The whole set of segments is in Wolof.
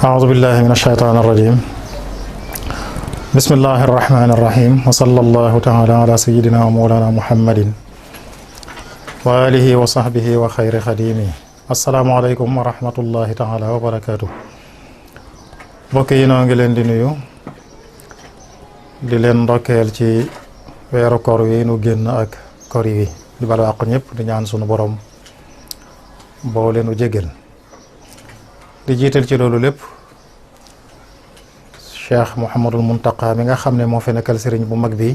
أعوذ بالله من الشيطان الرجيم بسم الله الرحمن الرحيم وصلى الله تعالى على سيدنا ومولانا محمد وآله وصحبه وخير خديمه السلام عليكم ورحمة الله تعالى وبركاته mbokk yi noo ngi leen di nuyu di leen ndokkeel ci weeru koor wi nu génn ak koor yi di balu àq ñëpp di ñaan sunu borom boo leenu jégal di jiital ci loolu lépp Cheikh Mouhamadul Muntaqa mi nga xam ne moo fi nekkal sëriñ bu mag bi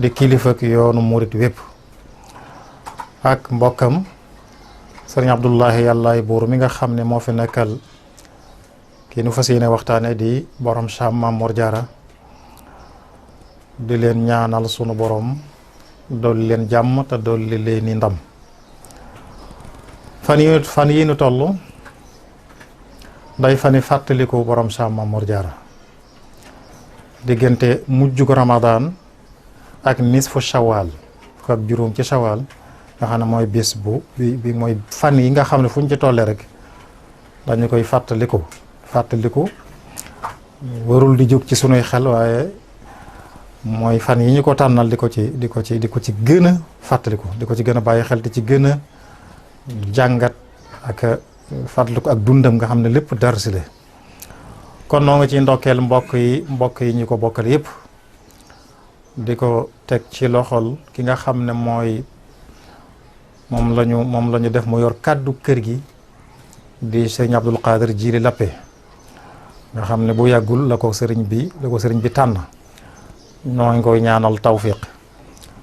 di kilifa ak yoonu murit wépp ak mbokkam sëriñ Abdullahi yàllaay buur mi nga xam ne moo fi nekkal kii nu fas yéene waxtaane di borom Cham Maam Mor Jaara di leen ñaanal sunu borom dolli leen jàmm te dolli leen i ndam fan yi nu toll day fani fàttaliku borom Cham Maam Mor Jaara diggante mujjug Ramadan ak nisfu Shawal fukk ak juróom ci Shawal nga xam ne mooy bis bi mooy fan yi nga xam ne fu ñu ci tollee rek dañu koy fàttaliku warul di jóg ci sunuy xel waaye mooy fan yi ñu ko tànnal di ko ci gën a fàttaliku di ko ci gën a bàyyi xel di ci gën a jàngat ak fàttaliku ak dundam nga xam ne lépp darsi la kon noo nga ci ndokkeel mbokk yi ñu ko bokkal yépp di ko teg ci loxol ki nga xam ne mooy moom lañu def mu yor kàddu kër gi di sëriñ Abdul Qadir Jili Lappe nga xam ne bu yàggul la ko sëriñ bi tànn ñoo ngi koy ñaanal tawfiq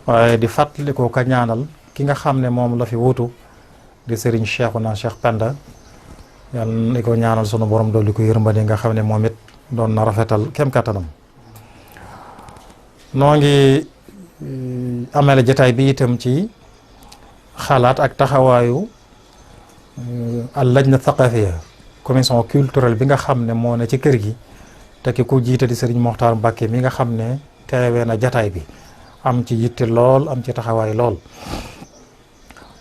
waaye di fàttali ko ka ñaanal ki nga xam ne moom la fi wutu di sëriñ Cheikhouna Cheikh Penda yàlla ni ko ñaanal sunu borom dolli ko yërmande nga xam ne moom it doon na rafetal kem kattanam noo ngi amele jataay bi itam ci xalaat ak taxawaayu al lajna thaqafiya commission culturelle bi nga xam ne moo ne ci kër gi te ki ku jiite di sëriñ Moxtaar Mbàkke mi nga xam ne teewee na jataay bi am ci yitte lool am ci taxawaay lool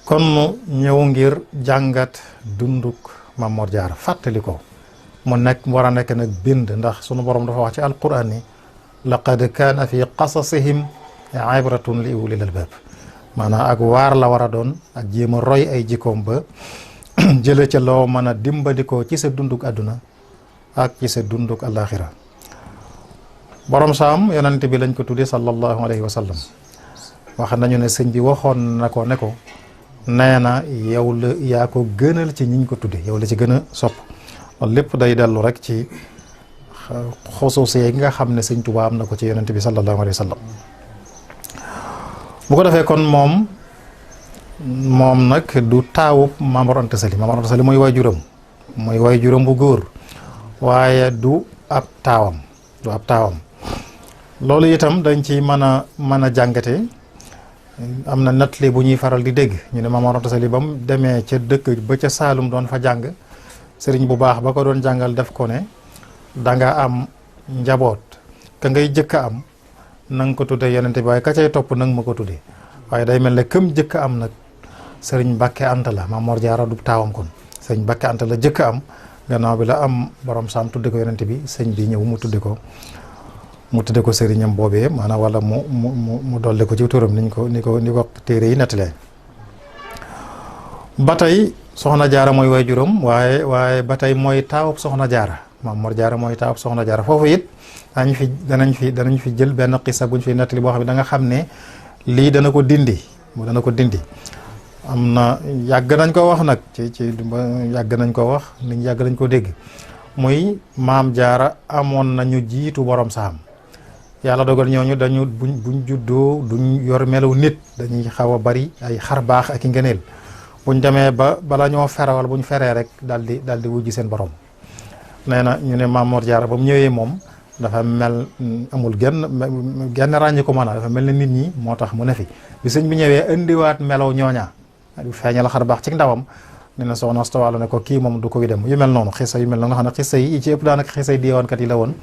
kon ñëw ngir jàngat dunduk Maam Mor Jaara fàttali ko mu nekk war a nekk nag bind ndax sunu borom dafa wax ci alquran ni laqad kaana fi qasasihim ibratun li ulil albab maanaam ak waar la war a doon ak jéem a roy ay jikkoom ba jële ca loo mën a dimbandikoo ci sa dunduk àdduna ak ci sa dunduk alaxira borom Saam yonent bi lañ ko tuddee sallallahu alayhi wa sallam wax nañu ne sëñ bi waxoon na ko ne ko nee na yow la yaa ko gënal ci ñiñ ko tudde yow la ci gën a sopp loolu lépp day dellu rek ci xusuusiyee gi nga xam ne sëñ Tuubaa am na ko ci yonent bi sallallahu alayhi wa sallam bu ko defee kon moom nag du taawub Maam Mor Anta Sali Maam Mor Anta Sali mooy waajuram bu góor waaye du ab taawam loolu itam dañ ci mën a jàngate am na nettali bu ñuy faral di dégg ñu ne Maam Mor Anta Sali ba mu demee ca dëkk ba ca Saalum doon fa jàng sëriñ bu baax ba ko doon jàngal def ko ne danga am njaboot ka ngay jëkk a am na nga ko tuddee yonente bi waaye ka cay topp nanga ma ko tuddee waaye day mel ne këm jëkk a am nag sëriñ Mbàkke Anta la Maam Mor Jaara du taawam kon sëriñ Mbàkke Anta la jëkk a am gannaaw bi la am borom Saam tudde ko yonente bi sëñ bi ñëw mu tudde ko sëriñam boobee maanaam wala mu dolli ko ci turam ni ko téere yi nettalee ba tey soxna jaara mooy waajuram waaye ba tey mooy taawub soxna jaara Maam Mor Jaara mooy taawub soxna jaara foofu it danañ fi jël benn xisa buñ fi nettali boo xam ne da nga xam ne lii dana ko dindi am na yàgg nañ ko wax nag yàgg nañ ko wax nit ñi yàgg nañ ko dégg muy maam jaara amoon nañu jiitu borom Saam yàlla dogal ñooñu dañu buñ juddoo duñ yor melaw nit dañuy xaw a bari ay xar baax ak i ngëneel buñ demee ba bala ñoo ferawal buñ feree rek daal di wujji seen borom nee na ñu ne Maam Mor Jaara ba mu ñëwee moom dafa mel amul genn ràññi ko mën a dafa mel ne nit ñi moo tax mu ne fi bi sëñ bi ñëwee indiwaat melaw ñooña feeñal xar baax ci ndawam ne na soxna Asta Walo ne ko kii moom du ko wi dem yu mel noonu xisa yu mel noonu nga xam ne xisa yi ci ëpp daanaka xisa yi diiwaankat yi la woon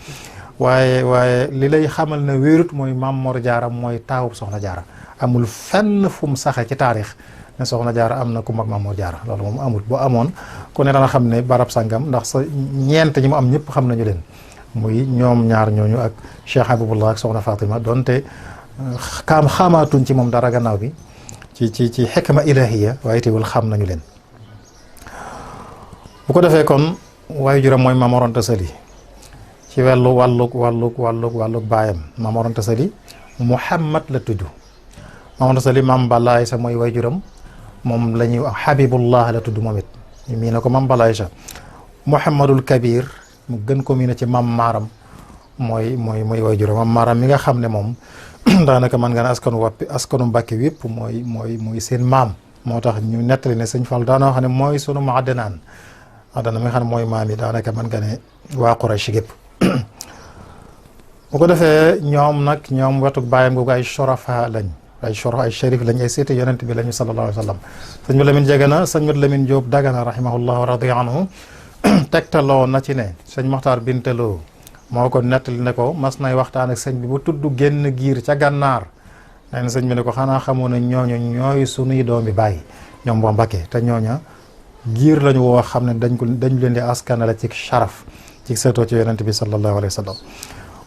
waaye li lay xamal ne wéerut mooy Maam Mor Jaara mooy taawub soxna Jaara amul fenn fu mu saxe ci taarix ne soxna jaara am na ku mag Maam Mor Jaara loolu moom amul. bu amoon ku ne dana xam ne barab sangam ndax sa ñeent ñi mu am ñëpp xam nañu leen muy ñoom ñaar ñooñu ak Cheikh Habibullah ak soxna Fatima donte xamaatuñ ci moom dara gannaaw bi ci xikma ilahiya waaye teewul xam nañu leen. bu ko defee kon waaye juram mooy Maam Mor Anta Sali ci wàllug baayam Maam Mor Anta Sali Muhammad la tudd. Maam Mor Anta Sali Maam Balla Aysa mooy way juram moom la ñuy wax Habibullah la tudd moom it mii na ko Maam Balla Aysa. Muhammadul Kabir mu gën ko mii na ci Maam Maaram mooy way juram Maam Maaram mi nga xam ne moom daanaka mën nga ne askanu Mbàkke wépp mooy seen maam. moo tax ñu nettali ne sëñ Fall daana wax ne mooy sunu ma addanaan mi nga xam ne mooy maam yi daanaka mën nga ne waa Quraysh gépp bu ko defee ñoom wetuk bàyyam googu ay shorafa lañ ay sharif lañ ay seeti yonent bi lañu sallallahu alayhi wa sallam. sëñ bi Lamin Jagana sëñ bi Lamin Jóob Dagana rahimahullah wa radiya anhu tegtaloo na ci ne sëñ Maxtaar Bintaloo moo ko nettali ne ko mas nay waxtaan ak sëñ bi bu tudd génn giir ca gànnaar nee na sëñ bi ne ko xanaa xamoon ne ñooñu ñooy sunuy doomi bàyyi ñoom boo Mbàkke te ñooña giir lañu woo xam ne dañu leen di askanale ci sharaf ci seetoo ci yonent bi sallallahu alayhi wa sallam.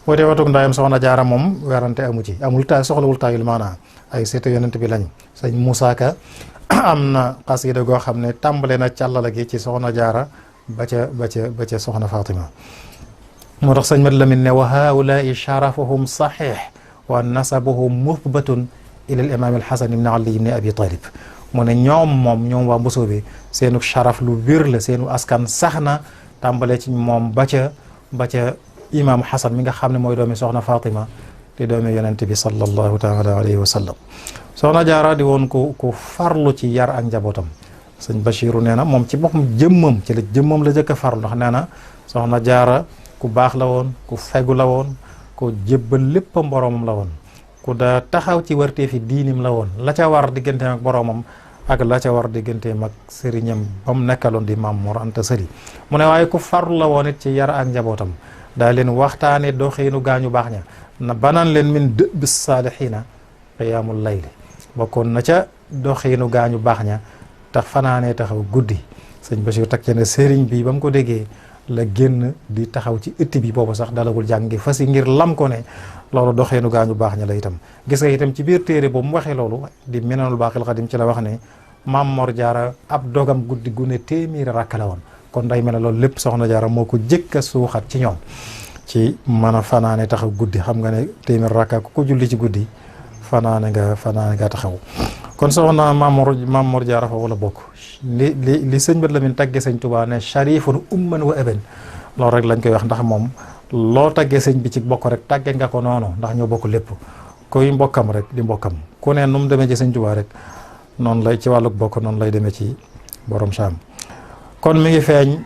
boo dee watug ndaayam soxna jaara moom werante amu ci amul taay soxlawul taayul maanaa ay seetu yonent bi lañu. sëñ Moussa Ka am na xasida goo xam ne tàmbale na càllala gi ci soxna jaara ba ca soxna Fatima. moo tax sëñ Mat Lamin ne wa haulaai sharafuhum saxiix wa nasabuhum muthbatun ila al imam al hasan ibn ali ibn abi talib mu ne ñoom waa Mbusoo bi seenu sharaf lu wér la seenu askan sax na tàmbale ci moom ba ca imam Hasan mi nga xam ne mooy doomi soxna Fatima di doomi yonent bi sallallahu taala alayhi wa sallam. soxna jaara di woon ku farlu ci yar ak njabootam. sëñ Bachiru nee na moom ci boppam jëmmam la jëkk a farlu ndax nee na soxna jaara ku baax la woon ku fegu la woon ku jébbal léppam boroomam la woon ku daa taxaw ci warteefi diinim la woon la ca war digganteem ak boroomam ak la ca war digganteem ak sëriñam ba mu nekkaloon di Maam Mor Anta Sali mu ne waaye ku farlu la woon it ci yar ak njabootam daa leen waxtaane doxiinu gaañu baax ña na banaan leen min dëbb saalihiina qiyaamul layli bokkoon na ca doxiinu gaañu baax ña tax fanaanee taxaw guddi. sëñ Bachir teg ci ne sëriñ bi ba mu ko déggee la génn di taxaw ci ëtt bi boobu sax dalagul jàngi fas yi ngir lam ko ne loolu doxeenu gaañu baax ña la itam. gis nga itam ci biir téere boobu mu waxee loolu di Minanul Baaqil Qadiim ci la wax ne Maam Mor Jaara ab dogam guddi gu ne téeméeri rakka la woon kon day mel ne loolu lépp soxna Jaara moo ko jëkk a suuxat ci ñoom ci mën a fanaane taxaw guddi xam nga ne téeméeri rakka ku ko julli ci guddi fanaane nga taxaw. kon soxna Maam Mor Jaara foofu la bokk li sëñ Mat Lamin tagge sëñ Tuubaa ne sharifun umman wa aban loolu rek lañ koy wax ndax moom loo taggee sëñ bi ci bokk rek tagge nga ko noonu ndax ñoo bokk lépp kuy mbokkam rek di mbokkam ku ne nu mu demee ci sëñ Tuubaa rek noonu lay ci wàlluk bokk noonu lay demee ci borom saam. kon mi ngi feeñ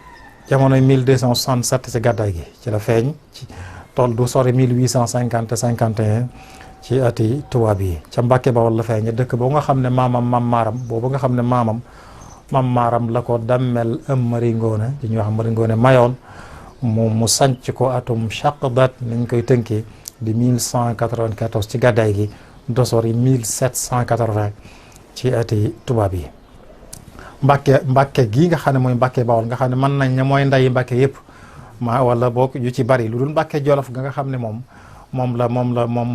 jamonoy 1267 ci gàddaay gi ci la feeñ ci tool du sori 1850-51 ci ati tubaab yi ca Mbàkke Bawol la feeñe dëkk boo nga xam ne maam maaram boobu nga xam ne maam maaram la ko dammel Mari Ngoone di ñuy wax Mari Ngoone mayoon mu sanc ko atum chaqdat nañ koy tënkee di 1194 ci gàddaay gi dosor yi 1780 ci ati tubaab yi. Mbàkke gii nga xam ne mooy Mbàkke Bawol nga xam ne mën nañ ne mooy ndayi Mbàkke yëpp wala boog yu ci bari lu dul Mbàkke Jolof nga xam ne moom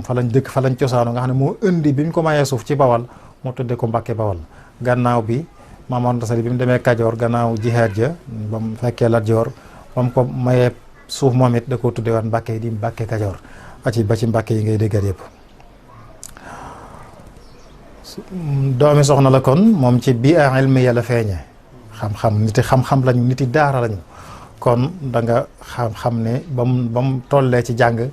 fa lañ dëkk fa lañ cosaanu nga xam ne moo indi bi ñu ko mayee suuf ci Bawol moo tudde ko Mbàkke Bawol gannaaw bi Maam Mor Anta Sali bi mu demee Kajoor gannaaw jihaad ja ba mu fekkee Lat Joor ba mu ko mayee suuf moom it da koo tudde waat Mbàkke di Mbàkke Kajoor ba ci Mbàkke yi ngay déggat yëpp. doomi soxna la kon moom ci bii a ilmiya la feeñe xam-xam lañu niti daara lañu kon da nga xam ne ba mu tollee ci jàng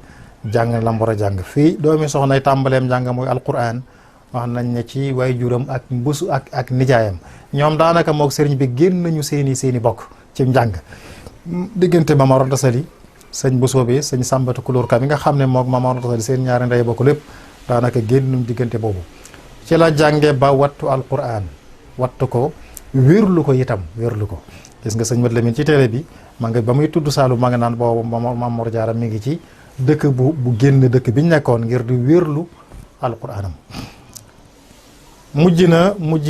la mu war a jàng fii doomi soxna tàmbaleem jàng mooy alquran wax nañ ne ci way juram ak mbusu ak nijaayam ñoom daanaka moog sëriñ bi génn nañu seeni bokk ci njàng diggante Maam Mor Anta Sali sëñ Bousso bi sëñ Sàmbatu Kulóor Ka mi nga xam ne moog Maam Mor Anta Sali seen ñaari ndey bokk lépp daanaka génn nañu diggante boobu ci la jànge ba wattu alquran wattu ko wérlu ko itam wérlu ko gis nga sëñ Mat Lamin ci téere bi ma nga ba muy tudd Saalum ma nga naan boobu Maam Mor Jaara mi ngi ci dëkk bu génn dëkk bi ñu nekkoon ngir di wérlu alquranam mujj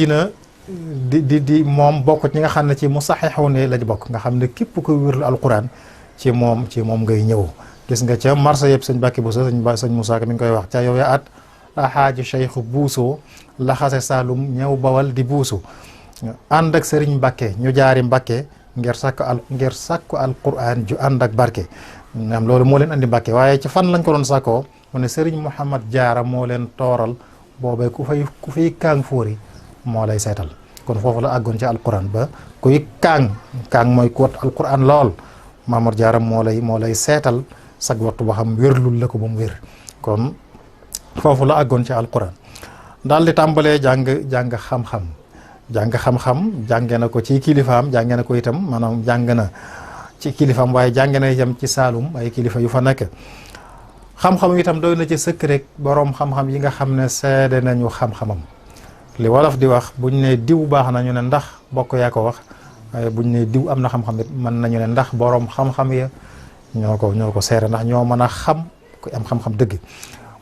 na di moom bokk ñi nga xam ne ci musaxixuun ne lañ bokk nga xam ne képp koy wérlu alquran ci moom ngay ñëw. gis nga ca marché yëpp sëñ Bàkki Buso sëñ Moussa Ka mi ngi koy wax ca yow ya at alxaaji cheikh buuso laxase Saalum ñëw Bawal di buusu ànd ak sëriñ Mbàkke ñu jaari Mbàkke ngir sàkku alquran ju ànd ak barke. am loolu moo leen andi Mbàkke waaye ci fan lañ ko doon sàkkoo mu ne sëriñ Mouhamad Jaara moo leen tooral boobee ku fiy kaang fóori moo lay seetal. kon foofu la àggoon ci alquran ba kuy kaang mooy ku wat alquran lool Maamor Jaara moo lay seetal sag waxtu ba xam wérlul la ko ba mu wér. kon foofu la àggoon ci alquran daal di tàmbalee jàng xam-xam jànge na ko ci kilifaam jànge na ko itam maanaam jàng na ci kilifaam waaye jànge na itam ci Saalum ay kilifa yu fa nekk. xam-xam itam doy na ci sëkk rek boroom xam-xam yi nga xam ne seede nañu xam-xamam. li wolof di wax buñ ne diw baax na ñu ne ndax bokk yaa ko wax waaye buñ ne diw am na xam-xam it mën nañu ne ndax boroom xam-xam ya ñoo ko seere ndax ñoo mën a xam ku am xam-xam dëgg.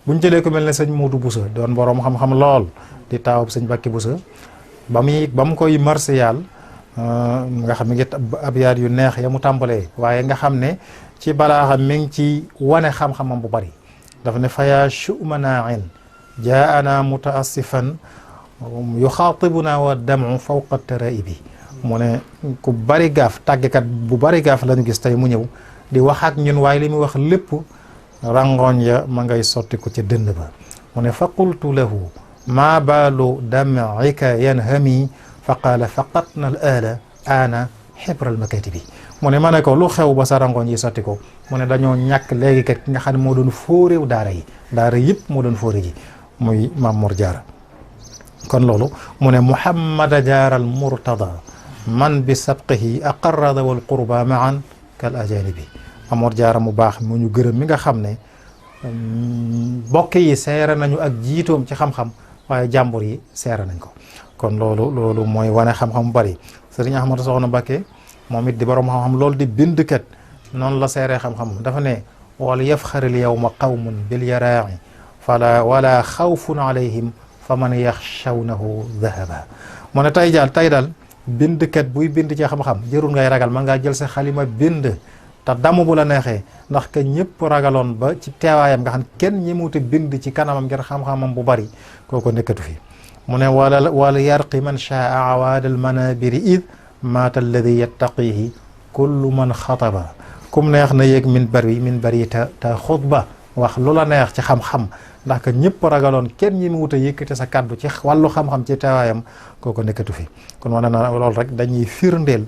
buñ jëlee ko mel ne sëñ Moodu Buso doon boroom xam-xam lool di taawub sëñ Bàkki Buso ba mu koy marsiyaal nga xam ne ngi abyaat yu neex ya mu tàmbalee waaye nga xam ne ci balaaxam mi ngi ci wane xam-xamam bu bari dafa ne faya shumanaain jaana mutaassifan yuxaatibuna wa damu fawqa taraibi mu ne ku bari gaaf tàggekat bu bari gaaf lañu gis tey mu ñëw di wax ak ñun waaye li muy wax lépp rangooñ ya ma ngay sotti ko ca dënn ba mu ne fa qultu lahu maa baalu dam'ika yanhami fa qaala faqatna al aala ana xibral makatibi mu ne ma ne ko lu xew ba sa rangooñ yi sotti ko mu ne dañoo ñàkk léegi kat ki nga xam ne moo doon fóoréew daara yëpp moo doon fóore ji muy Maam Mor Jaara kon loolu mu ne Muhammada Jaara al Murtada man bi sabqihi aqarrada wal qurba maan kal ajanibi Maam Mor Jaara mu baax mu ñu gërëm mi nga xam ne bokk yi seere nañu ak jiitoom ci xam-xam waaye jàmbur yi seere nañ ko kon loolu mooy wane xam-xam bu bari sëriñ Ahmadu Soxna Mbàkke moom it di borom xam-xam loolu di bindkat noonu la seeree xam-xam dafa ne wal yafxaril yawma qawmun bil yaraa'i fala wala xawfun alayhim fa man yaxshawnahu dahaba mu ne tey daal bindkat buy bind ci xam-xam jërul ngay ragal man ngaa jël sa xalima bind te damu bu la neexee ndax que ñëpp ragaloon ba ci teewaayam nga xam kenn ñi muute bind ci kanamam ngir xam-xamam bu bari kooko nekkatu fi mu ne wala yarqi man shaa awaad al manabiri id maata alladi yattaqihi kullu man xataba kum neex na yéeg min bari te xutba wax lu la neex ci xam-xam ndax que ñëpp ragaloon kenn ñi muute yëkkate sa kàddu ci wàllu xam-xam ci teewaayam kooko nekkatu fi kon wane na loolu rek dañuy firndeel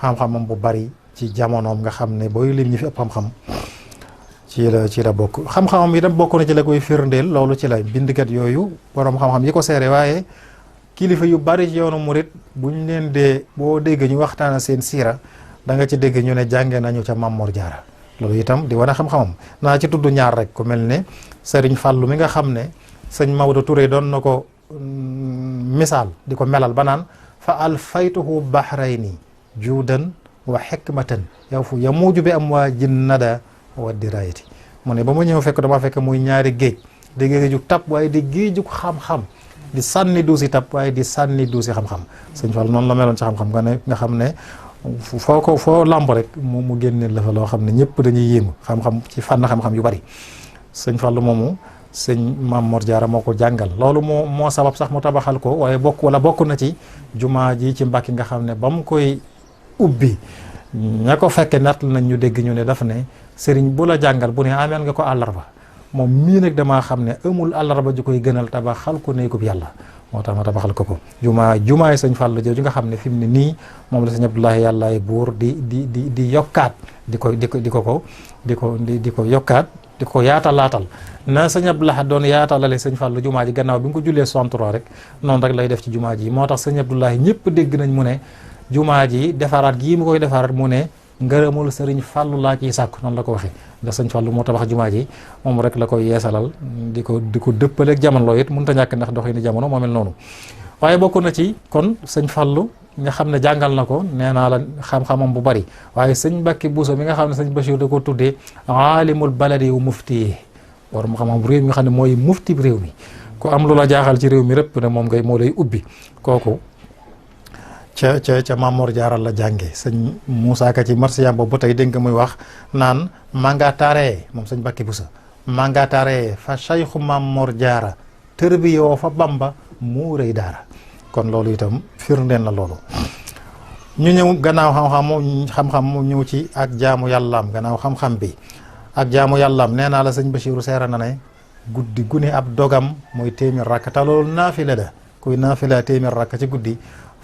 xam-xamam bu bari ci jamonoom nga xam ne booy lim ñi fi ëpp xam-xam ci la bokk xam-xamam itam bokk na ci la koy firndeel loolu ci la bindkat yooyu borom xam-xam yi ko seere waaye kilifa yu bari ci yoonu murit buñ leen dee boo dégg ñu waxtaana seen siira da nga ci dégg ñu ne jànge nañu ca Maam Mor Jaara loolu itam di wane xam-xamam naa ci tudd ñaar rek ku mel ne Sëriñ Fàllu mi nga xam ne sëñ Maodo Touré doon na ko misaal di ko melal ba naan fa alfaytuhu bahrayni juudan wa xikmatan yow fu yamuuju bi am waa jinnada wa dirayati mu ne ba ma ñëw fekk dama fekk muy ñaari géej di géeju tab waaye di géeju xam-xam di sànni duusi tab waaye di sànni duusi xam-xam sëñ Fall noonu la meloon ci xam-xam nga xam ne foo lamb rek mu génneel la fa loo xam ne ñëpp dañuy yéemu xam-xam ci fànn xam-xam yu bari sëñ Fall moomu sëñ Maam Mor Jaara moo ko jàngal loolu moo sabab sax mu tabaxal ko waaye bokk na ci jumaa ji ci Mbàkke nga xam ne ba mu koy ubbi ña ko fekke natt nañ ñu dégg ñu ne daf ne sëriñ bu la jàngal bu ne ameel nga ko àllarba moom mii nag damaa xam ne amul àllarba ju koy gënal tabaxal ko néegub yàlla moo tax ma tabaxal ko jumaay sëñ Fall jooju nga xam ne fi mu ne nii moom la sëñ Abdoulahi yàllaay buur di yokkaat di ko yokkaat di ko yaatalaatal na sëñ Abdoulahi doon yaatalale sëñ Fall jumaa ji gannaaw bi nga ko jullee 63 rek noonu rek lay def ci jumaa ji moo tax sëñ Abdoulahi ñëpp dégg nañ mu ne jumaa ji defaraat gii mu koy defaraat mu ne ngërëmul sëriñ Fallu laa ciy sàkk noonu la ko waxee ndax sëñ Fallu moo tabax jumaa ji moom rek la koy yeesalal di ko dëppaleeg jamono loolu it mënut a ñàkk ndax doxini jamono moo mel noonu waaye bokk na ci kon sëñ Fallu nga xam ne jàngal na ko nee naa la xam-xamam bu bari waaye sëñ Mbàkke Buso mi nga xam ne sëñ Bachir da ko tuddee aalimul baladi wu mufti borom xam-xam réew mi nga xam ne mooy mufti réew mi ku am lu la jaaxal ci réew mi rëpp ne moom moo lay ubbi kooku ca Mamor Jaara la jànge sëñ Moussa Ka ci marsiyam boobu ba tey dégg nga muy wax naan mangatare moom sëñ Bakki Busa mangatare fa Cheikhu Mamor Jaara tërbiyoo fa Bamba mu rëy daara kon loolu itam firndeen la loolu. ñu ñëw gannaaw xam-xam mu ñëw ci ak jaamu yàllaam gannaaw xam-xam bi ak jaamu yàllaam nee naa la sëñ Bachiru seera na ne guddi gune ab dogam mooy téeméer rakk te loolu naafile la kuy naafila téeméer rakk ci guddi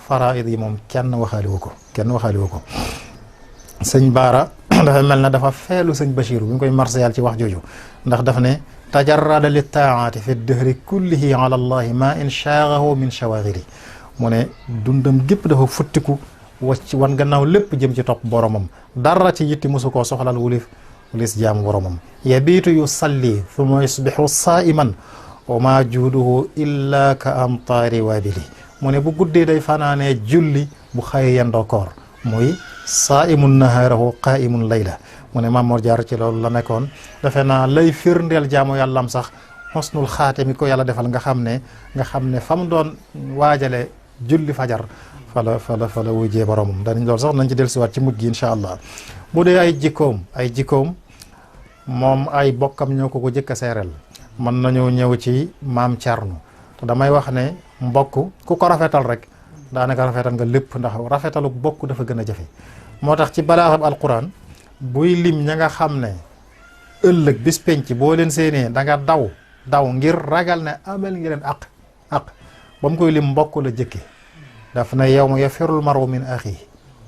faraid yi moom kenn waxaaliwu ko sëñ Baara dafa mel na dafa feelu sëñ Bachiru bi ñu koy marsiyal ci wax jooju ndax daf ne tajarrada li taati fi dëhri kullihi ala allahi ma in shaagahu min shawaagiri mu ne dundam gépp dafa futtiku wacc wan gannaaw lépp jëm ci topp boromam dara ci yitti mosu koo soxlal wulis jaamu boromam yabiitu yusalli thumma yusbixu saaiman wa ma juuduhu illa ka amtaari waabili mu ne bu guddee day fanaanee julli bu xëye yendoo koor muy saaimun nahaarahu qaaimun layla mu ne Mamor Jaara ci loolu la nekkoon defe naa lay firndeel jaamu yàllam sax xosnul xaate mi ko yàlla defal nga xam ne fa mu doon waajale julli fajar fala wujjee boromam danañ loolu sax nañ ci dellusiwaat ci mujj gi incha allah. bu dee ay jikkoom moom ay bokkam ñoo ko jëkk a seereel mën nañoo ñëw ci maam Thierno te damay wax ne mbokk ku ko rafetal rek daanaka rafetal nga lépp ndax rafetalu bokk dafa gën a jafe moo tax ci balaaxab alquran buy lim ña nga xam ne ëllëg bis penc boo leen séenee da nga daw ngir ragal ne amel ngi leen aq ba mu koy lim mbokk la jëkke daf na yawma yafirul maru min axi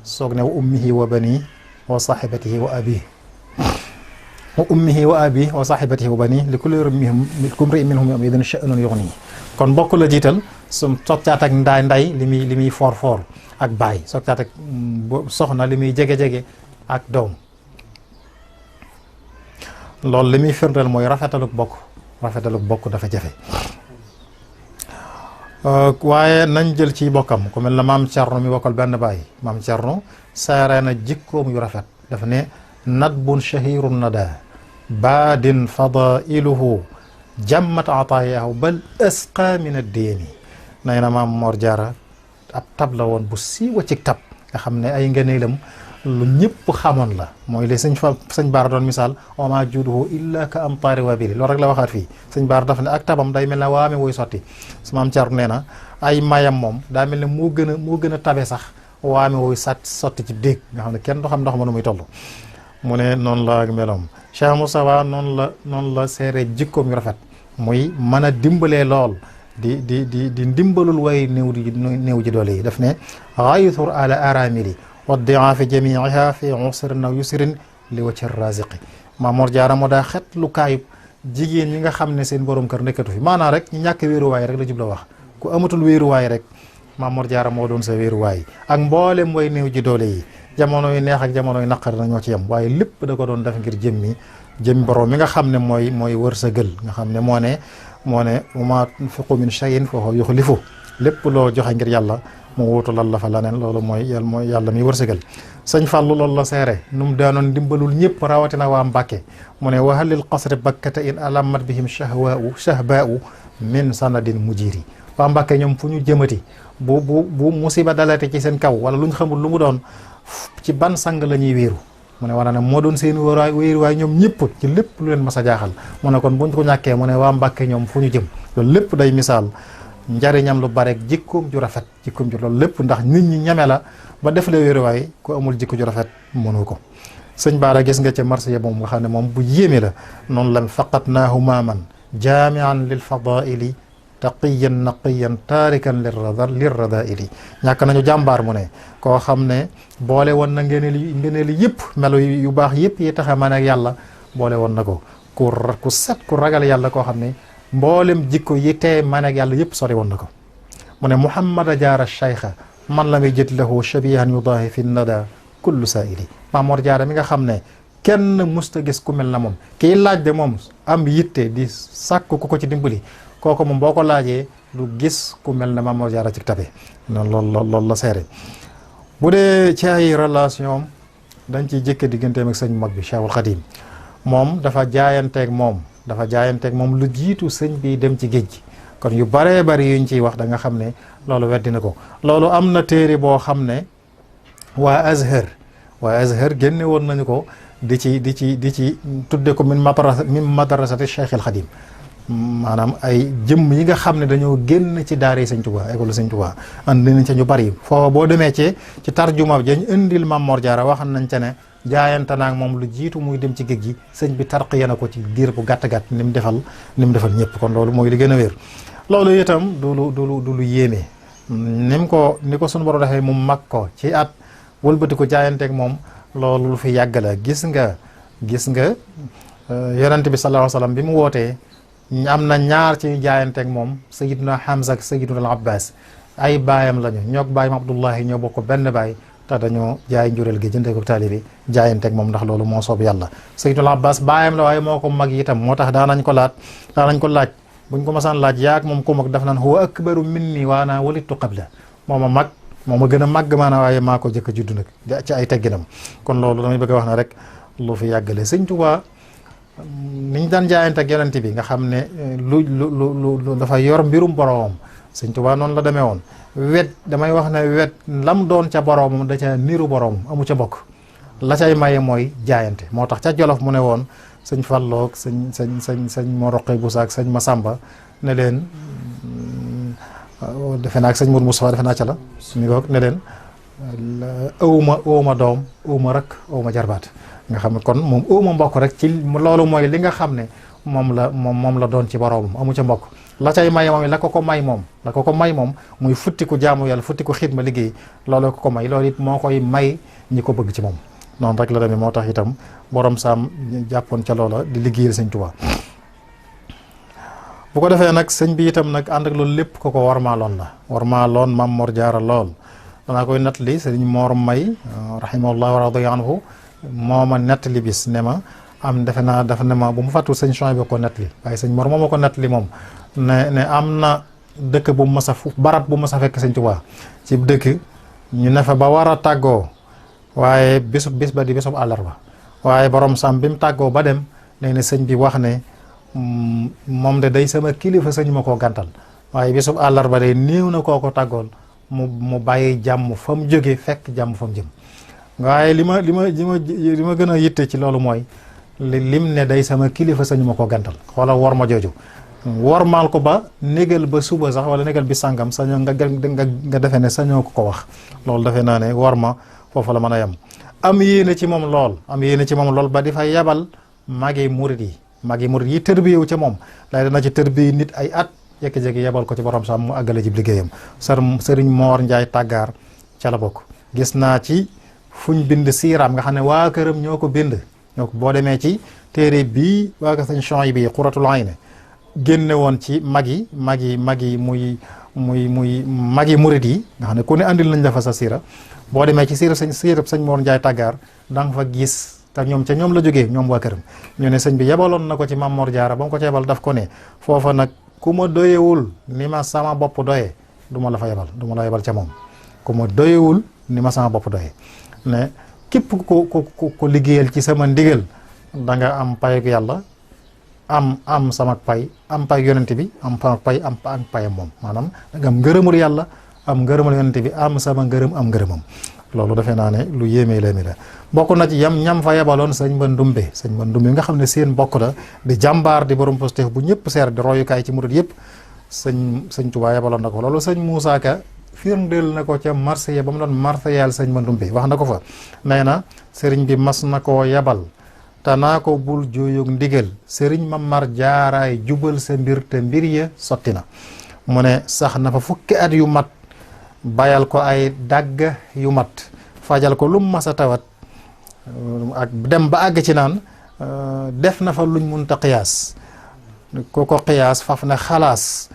soog ne wa ummihi wa bani wa sahibatihi wa abi wa ummihi wa abi wa sahibatihi wa bani li kulli imri'in minhum yawma idhin sha'nun yughni kon mbokk la jiital su soog caat ak nday li muy foor ak baay soog caat ak soxna li muy jege ak doom loolu li muy firndeel mooy rafetaluk bokk dafa jafe waaye nañ jël ci bokkam ku mel na maam Thierno mi bokkal benn baay maam Thierno saaree na jikkoom yu rafet dafa ne nadbun shahirun nada baadin fadailuhu jammat ataayahu bal asqa min addiini nay na maam Mor Jaara ab tab la woon bu siiwa ci tab nga xam ne ay ngëneelam lu ñëpp xamoon la mooy li sëñ Baara doon misaal wa maa juuduhu illa ka amtaari waabili loolu rek la waxaat fii sëñ Baara dafa ne ak tabam day mel ne waame woy sotti su maam Thierno nee na ay mayam moom daa mel ne moo gën a tabe sax waame woy sotti ci déeg nga xam ne kenn du xam ndox ma nu muy toll mu ne noonu la ak meloom Cheikh Moustapha noonu la seere jikkoom yu rafet muy mën a dimbalee lool di ndimbalul way néew ji doole yi daf ne xaythur ala aramili wa diaafi jamiiha fi usrin aw yusrin li wajhi raziqi Maam Mor Jaara moo daa xet lu kaayub jigéen ñi nga xam ne seen borom kër nekkatu fi maanaam rek ñu ñàkk wéeruwaay rek la jubla wax ku amatul wéeruwaay rek Maam Mor Jaara moo doon sa wéeruwaay ak mboolem way néew ji doole yi jamono yu neex ak jamono yu naqar na ñoo ci yem waaye lépp da ko doon def ngir jëmmi borom mi nga xam ne mooy wërsëgal nga xam ne moo ne wa maa tunfiqu min shay'in fa huwa yukhlifu lépp loo joxe ngir yàlla mu wuutu lal la fa leneen loolu mooy yàlla mi wërsëgal sëñ Fàllu loolu la seere nu mu daanoon dimbalul ñëpp rawatina waa Mbàkke mu ne wa hal lil qasri bakkata in alamat bihim shahbaa'u min sanadin mujiri waa Mbàkke ñoom fu ñu jëmati bu musiba dalate ci seen kaw wala lu ñu xamul lu mu doon ci ban sang la ñuy wéeru mu ne wane ne moo doon seen wéeruwaay ñoom ñëpp ci lépp lu leen mas a jaaxal mu ne kon buñ ko ñàkkee mu ne waa Mbàkke ñoom fu ñu jëm loolu lépp day misaal njariñam lu bare jikkoom ju rafet loolu lépp ndax nit ñi ñeme la ba def la wéeruwaay ku amul jikko ju rafet mënu ko sëñ Baara gis nga ca marché moom nga xam ne moom bu yéeme la noonu la faqatnaahu maaman jaamian lil fadaili taqiyan naqiyan taarikan lirradaili ñàkk nañu jàmbaar mu ne koo xam ne boole woon na ngeneeli yëpp melo yu baax yëpp yi tax a mën ak yàlla boole woon na ko ku set ku ragal yàlla koo xam ne mboolem jikko yi tee mën ak yàlla yëpp sori woon na ko mu ne Muhammada Jaara Cheikha man la muy jët lahu shabihan yudaahi fi nada kullu saili Maam Mor Jaara mi nga xam ne kenn musta gis ku mel na moom kii laaj de moom am yitte di sàkk ku ko ci dimbali kooku moom boo ko laajee lu gis ku mel ne Maam Mor Jaara ci tabe loolu la seere bu dee ci ay relation dañ ciy jëkke digganteem ak sëñ mag bi Cheikhul Khadim moom dafa jaayanteeg moom lu jiitu sëñ bi dem ci géej gi kon yu baree bari yuñ ciy wax da nga xam ne loolu weddi na ko. loolu am na téere boo xam ne waa Azhar génne woon nañu ko di ci tudde ko min madrasati Cheikh al Khadim, maanaam ay jëmm yi nga xam ne dañoo génn ci daara yi Sëñ Tuubaa, école Sëñ Tuubaa andi nañ ca ñu bari. foofa boo demee ci tarjuma jañ indil Maam Mor Jaara wax nañ ca ne jaayante naag moom lu jiitu muy dem ci géej gi sëñ bi tarqiya na ko ci diir bu gàtt-gàtt ni mu defal ñëpp. kon loolu mooy li gën a wér. loolu itam du lu yéeme ni ko sunu borom defee mu mag ko ci at wëlbati ko jaayanteeg moom, loolu lu fi yàgg la. gis nga yonent bi sallallahu alayhi wa sallam bi mu wootee am na ñaar ci jaayanteeg moom, Sayyiduna Hamza ak Sayyiduna Abbas ay baayam lañu, ñoog baayam Abdullahi ñoo bokk benn baay, te dañoo jaay njureel gi jëndee ko taalibe jaayanteeg moom ndax loolu moo soob yàlla. Sayyiduna Abbas baayam la waaye moo ko mag itam, moo tax daanañ ko laaj buñ ko masaan laaj yaag moom ku mag daf naan huwa akbaru minni wa ana walittu qabla, moo ma gën a màgg maanaam waaye maa ko jëkk a juddu nag ci ay tegginam. kon loolu damay bëgg a wax ne rek lu fi yàggale. Sëñ Tuubaa niñ daan jaayante ak yonent bi nga xam ne lu dafa yor mbirum boroomam, Sëñ Tuubaa noonu la demee woon. damay wax ne wet lam doon ca boroomam da ca niru boroomam amu ca bokk, la cay maye mooy jaayante. moo tax ca Jolof mu ne woon sëñ Falloog sëñ Mor Roqe Boussa ak sëñ Masamba ne leen defe naa ak sëñ Mourou Moustapha defe naa ca la mi ngoog ne leen ëwma doom ëwma rek ëwma jarbaat, nga xam ne kon moom ëwma mbokk rek ci loolu mooy li nga xam ne moom la doon ci boroomam amu ca mbokk. la cay maye moom la ko ko may moom muy futtiku jaamu yàlla futtiku xidma liggéey, loolu ko may, loolu it moo koy may ñi ko bëgg ci moom. noonu rek la demee, moo tax itam borom saam jàppoon ca loola di liggéeyal Sëñ Tuubaa. bu ko defee nag sëñ bi itam nag ànd ak loolu lépp ko warmaaloon Maam Mor Jaara lool. danaa koy nettali sëriñ Mor May rahimahullah wa radiya anhu moo ma nettali bis ne ma defe naa dafa ne ma bu mu fàttu sëñ Chouaib bi ko nettali, waaye sëñ Mor moo ma ko nettali moom ne am na dëkk bu mas a barat bu mas a fekk Sëñ Tuubaa ci dëkk ñu ne fa ba war a tàggoo, waaye bis ba di bisub àllarba, waaye borom sam bi mu tàggoo ba dem nee na sëñ bi wax ne moom de day sama kilifa sëñ ma koo gàntal, waaye bisub àllarba de néew na koo ko tàggool mu bàyyi jàmm fa mu jóge fekk jàmm fa mu jëm. waaye li ma gën a yitte ci loolu mooy lim ne day sama kilifa sëñ ma koo gàntal. xoolal war ma jooju wormaal ko ba négal ba suba sax wala négal bi sàngam sañoo nga defe ne sañoo ko wax. loolu defe naa ne war ma foofu la mën a yem. am yéene ci moom lool ba di fa yebal magi murid yi tërbiyewu ca moom lay dana ci tërbiye nit ay at jékki-jékki yebal ko ci borom sax mu àggale ci liggéeyam. sëriñ Moor Njaay Tàggaar ca la bokk. gis naa ci fuñ bind siiraam nga xam ne waa këram ñoo ko bind. boo demee ci téere bii waa ko sëñ Chouaib bi Qurratul Ayni génne woon ci magi muy magi murid yi nga xam ne ku ne andil nañ la fa sa siira. boo demee ci siirab sëñ Moor Njaay Tàggaar da nga fa gis te ñoom ca ñoom la jógee ñoom waa këram ñu ne sëñ bi yebaloon na ko ci Maam Mor Jaara ba mu ko ca yebal daf ko ne foofa nag ku ma doyewul ni ma sama bopp doyee du ma la fa yebal du ma la yebal ca moom. ku ma doyewul ni ma sama bopp doyee ne képp ku liggéeyal ci sama ndigal da nga am payug yàlla am sama pay am pay yonent bi am payam moom, maanaam da nga am ngërëmul yàlla am ngërëmul yonent bi am sama ngërëm am ngërëmam. loolu defee naa ne lu yéemee la mi la bokk na ci ñam fa yebaloon sëñ Mandumbe nga xam ne seen bokk la di jàmbaar di borom positif bu ñëpp seer di royukaay ci murid yëpp sëñ Tuubaa yebaloon na ko. loolu sëñ Moussa Ka firndeel na ko ca Marseille ba mu doon Marseillal sëñ Mandumbe wax na ko fa nee na sëriñ bi mas na koo yebal te naa ko bul jooyog ndigal sëriñ Mamar Jaaraay jubal sa mbir te mbir ya sotti na. mu ne sax na fa fukki at yu mat bayal ko ay dagg yu mat fajal ko lum mas a tawat ak dem ba àgg ci naan def na fa luñ munta qiyaas ku ko qiyaas faf ne xalaas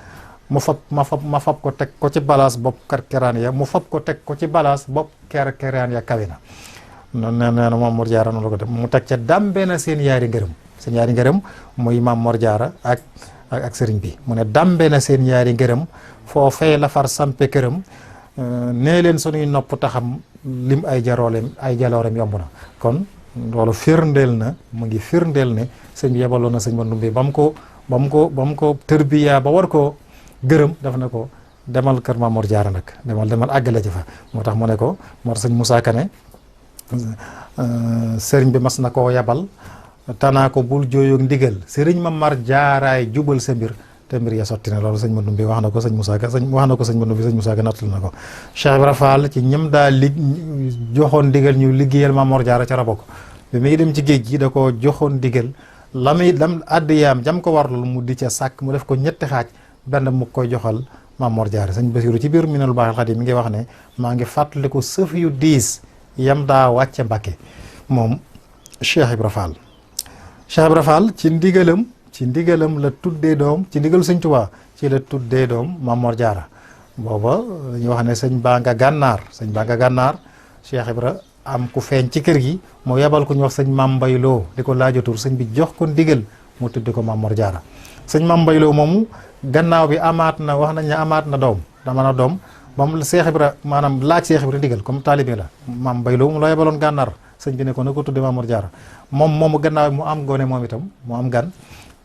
ma fab ko teg ko ci balaas bopp kerkeraan ya mu fab ko teg ko ci balaas bopp kerkeraan ya kawe na. nee na Maam Mor Jaara noonu la ko def mu teg ca dambe na seen yaari ngërëm muy Maam Mor Jaara ak sëriñ bi mu ne dambe na seen yaari ngërëm foofee la far sampe këram nee leen sunuy nopp taxam lim ay jaloorem yomb na. kon loolu firndeel na mu ngi firndeel ne sëñ bi yebaloon na sëñ Mandumbe ba mu ko tërbiya ba war ko gërëm daf ne ko demal kër Maam Mor Jaara nag demal àggale ci fa moo tax mu ne ko moo tax sëñ Moussa Kane sëriñ bi mas na koo yabal tanaa ko bul jooyoog ndigal sëriñ Maam Mor Jaaraay jubal sa mbir te mbir ya sotti na loolu sëñ Mandum bi wax na ko sëñ Moussa Ka wax na ko sëñ Mandum bi sëñ Moussa Ka nattal na ko Cheikh Ibra Fall ci ñëm daa joxoon ndigal ñu liggéeyal Maam Mor Jaara ca la bokk bi muy dem ci géej gi da ko joxoon ndigal lam addiyaam jam ko warlul mu di ca sàkk mu def ko ñetti xaaj benn mu koy joxal Maam Mor Jaara sëñ Basiru ci biir Minanul Baaxil Xadiim mi ngi wax ne maa ngi fàttaliku sëf yu diis yam daa wàcce Mbàkke moom Cheikh Ibra Fall ci ndigalam la tuddee doom ci ndigalu sëñ Tuubaa ci la tuddee doom Maam Mor Jaara booba ñu wax ne sëñ baa nga gànnaar Cheikh Ibra am ku feeñ ci kër gi mu yebal ku ñu wax sëñ Maam Mbay Lo di ko laajatur sëñ bi jox ko ndigal mu tudde ko Maam Mor Jaara sëñ Maam Mbay Lo moomu gannaaw bi wax nañ ne amaat na doom moom Cheikh Ibra maanaam laaj Cheikh Ibra ndigal comme taalibe la Maam Mbay Lo mu la yebaloon gànnaar sëñ bi ne ko na ko tudde Maam Mor Jaara moomu gannaaw bi mu am gone moom itam mu am gan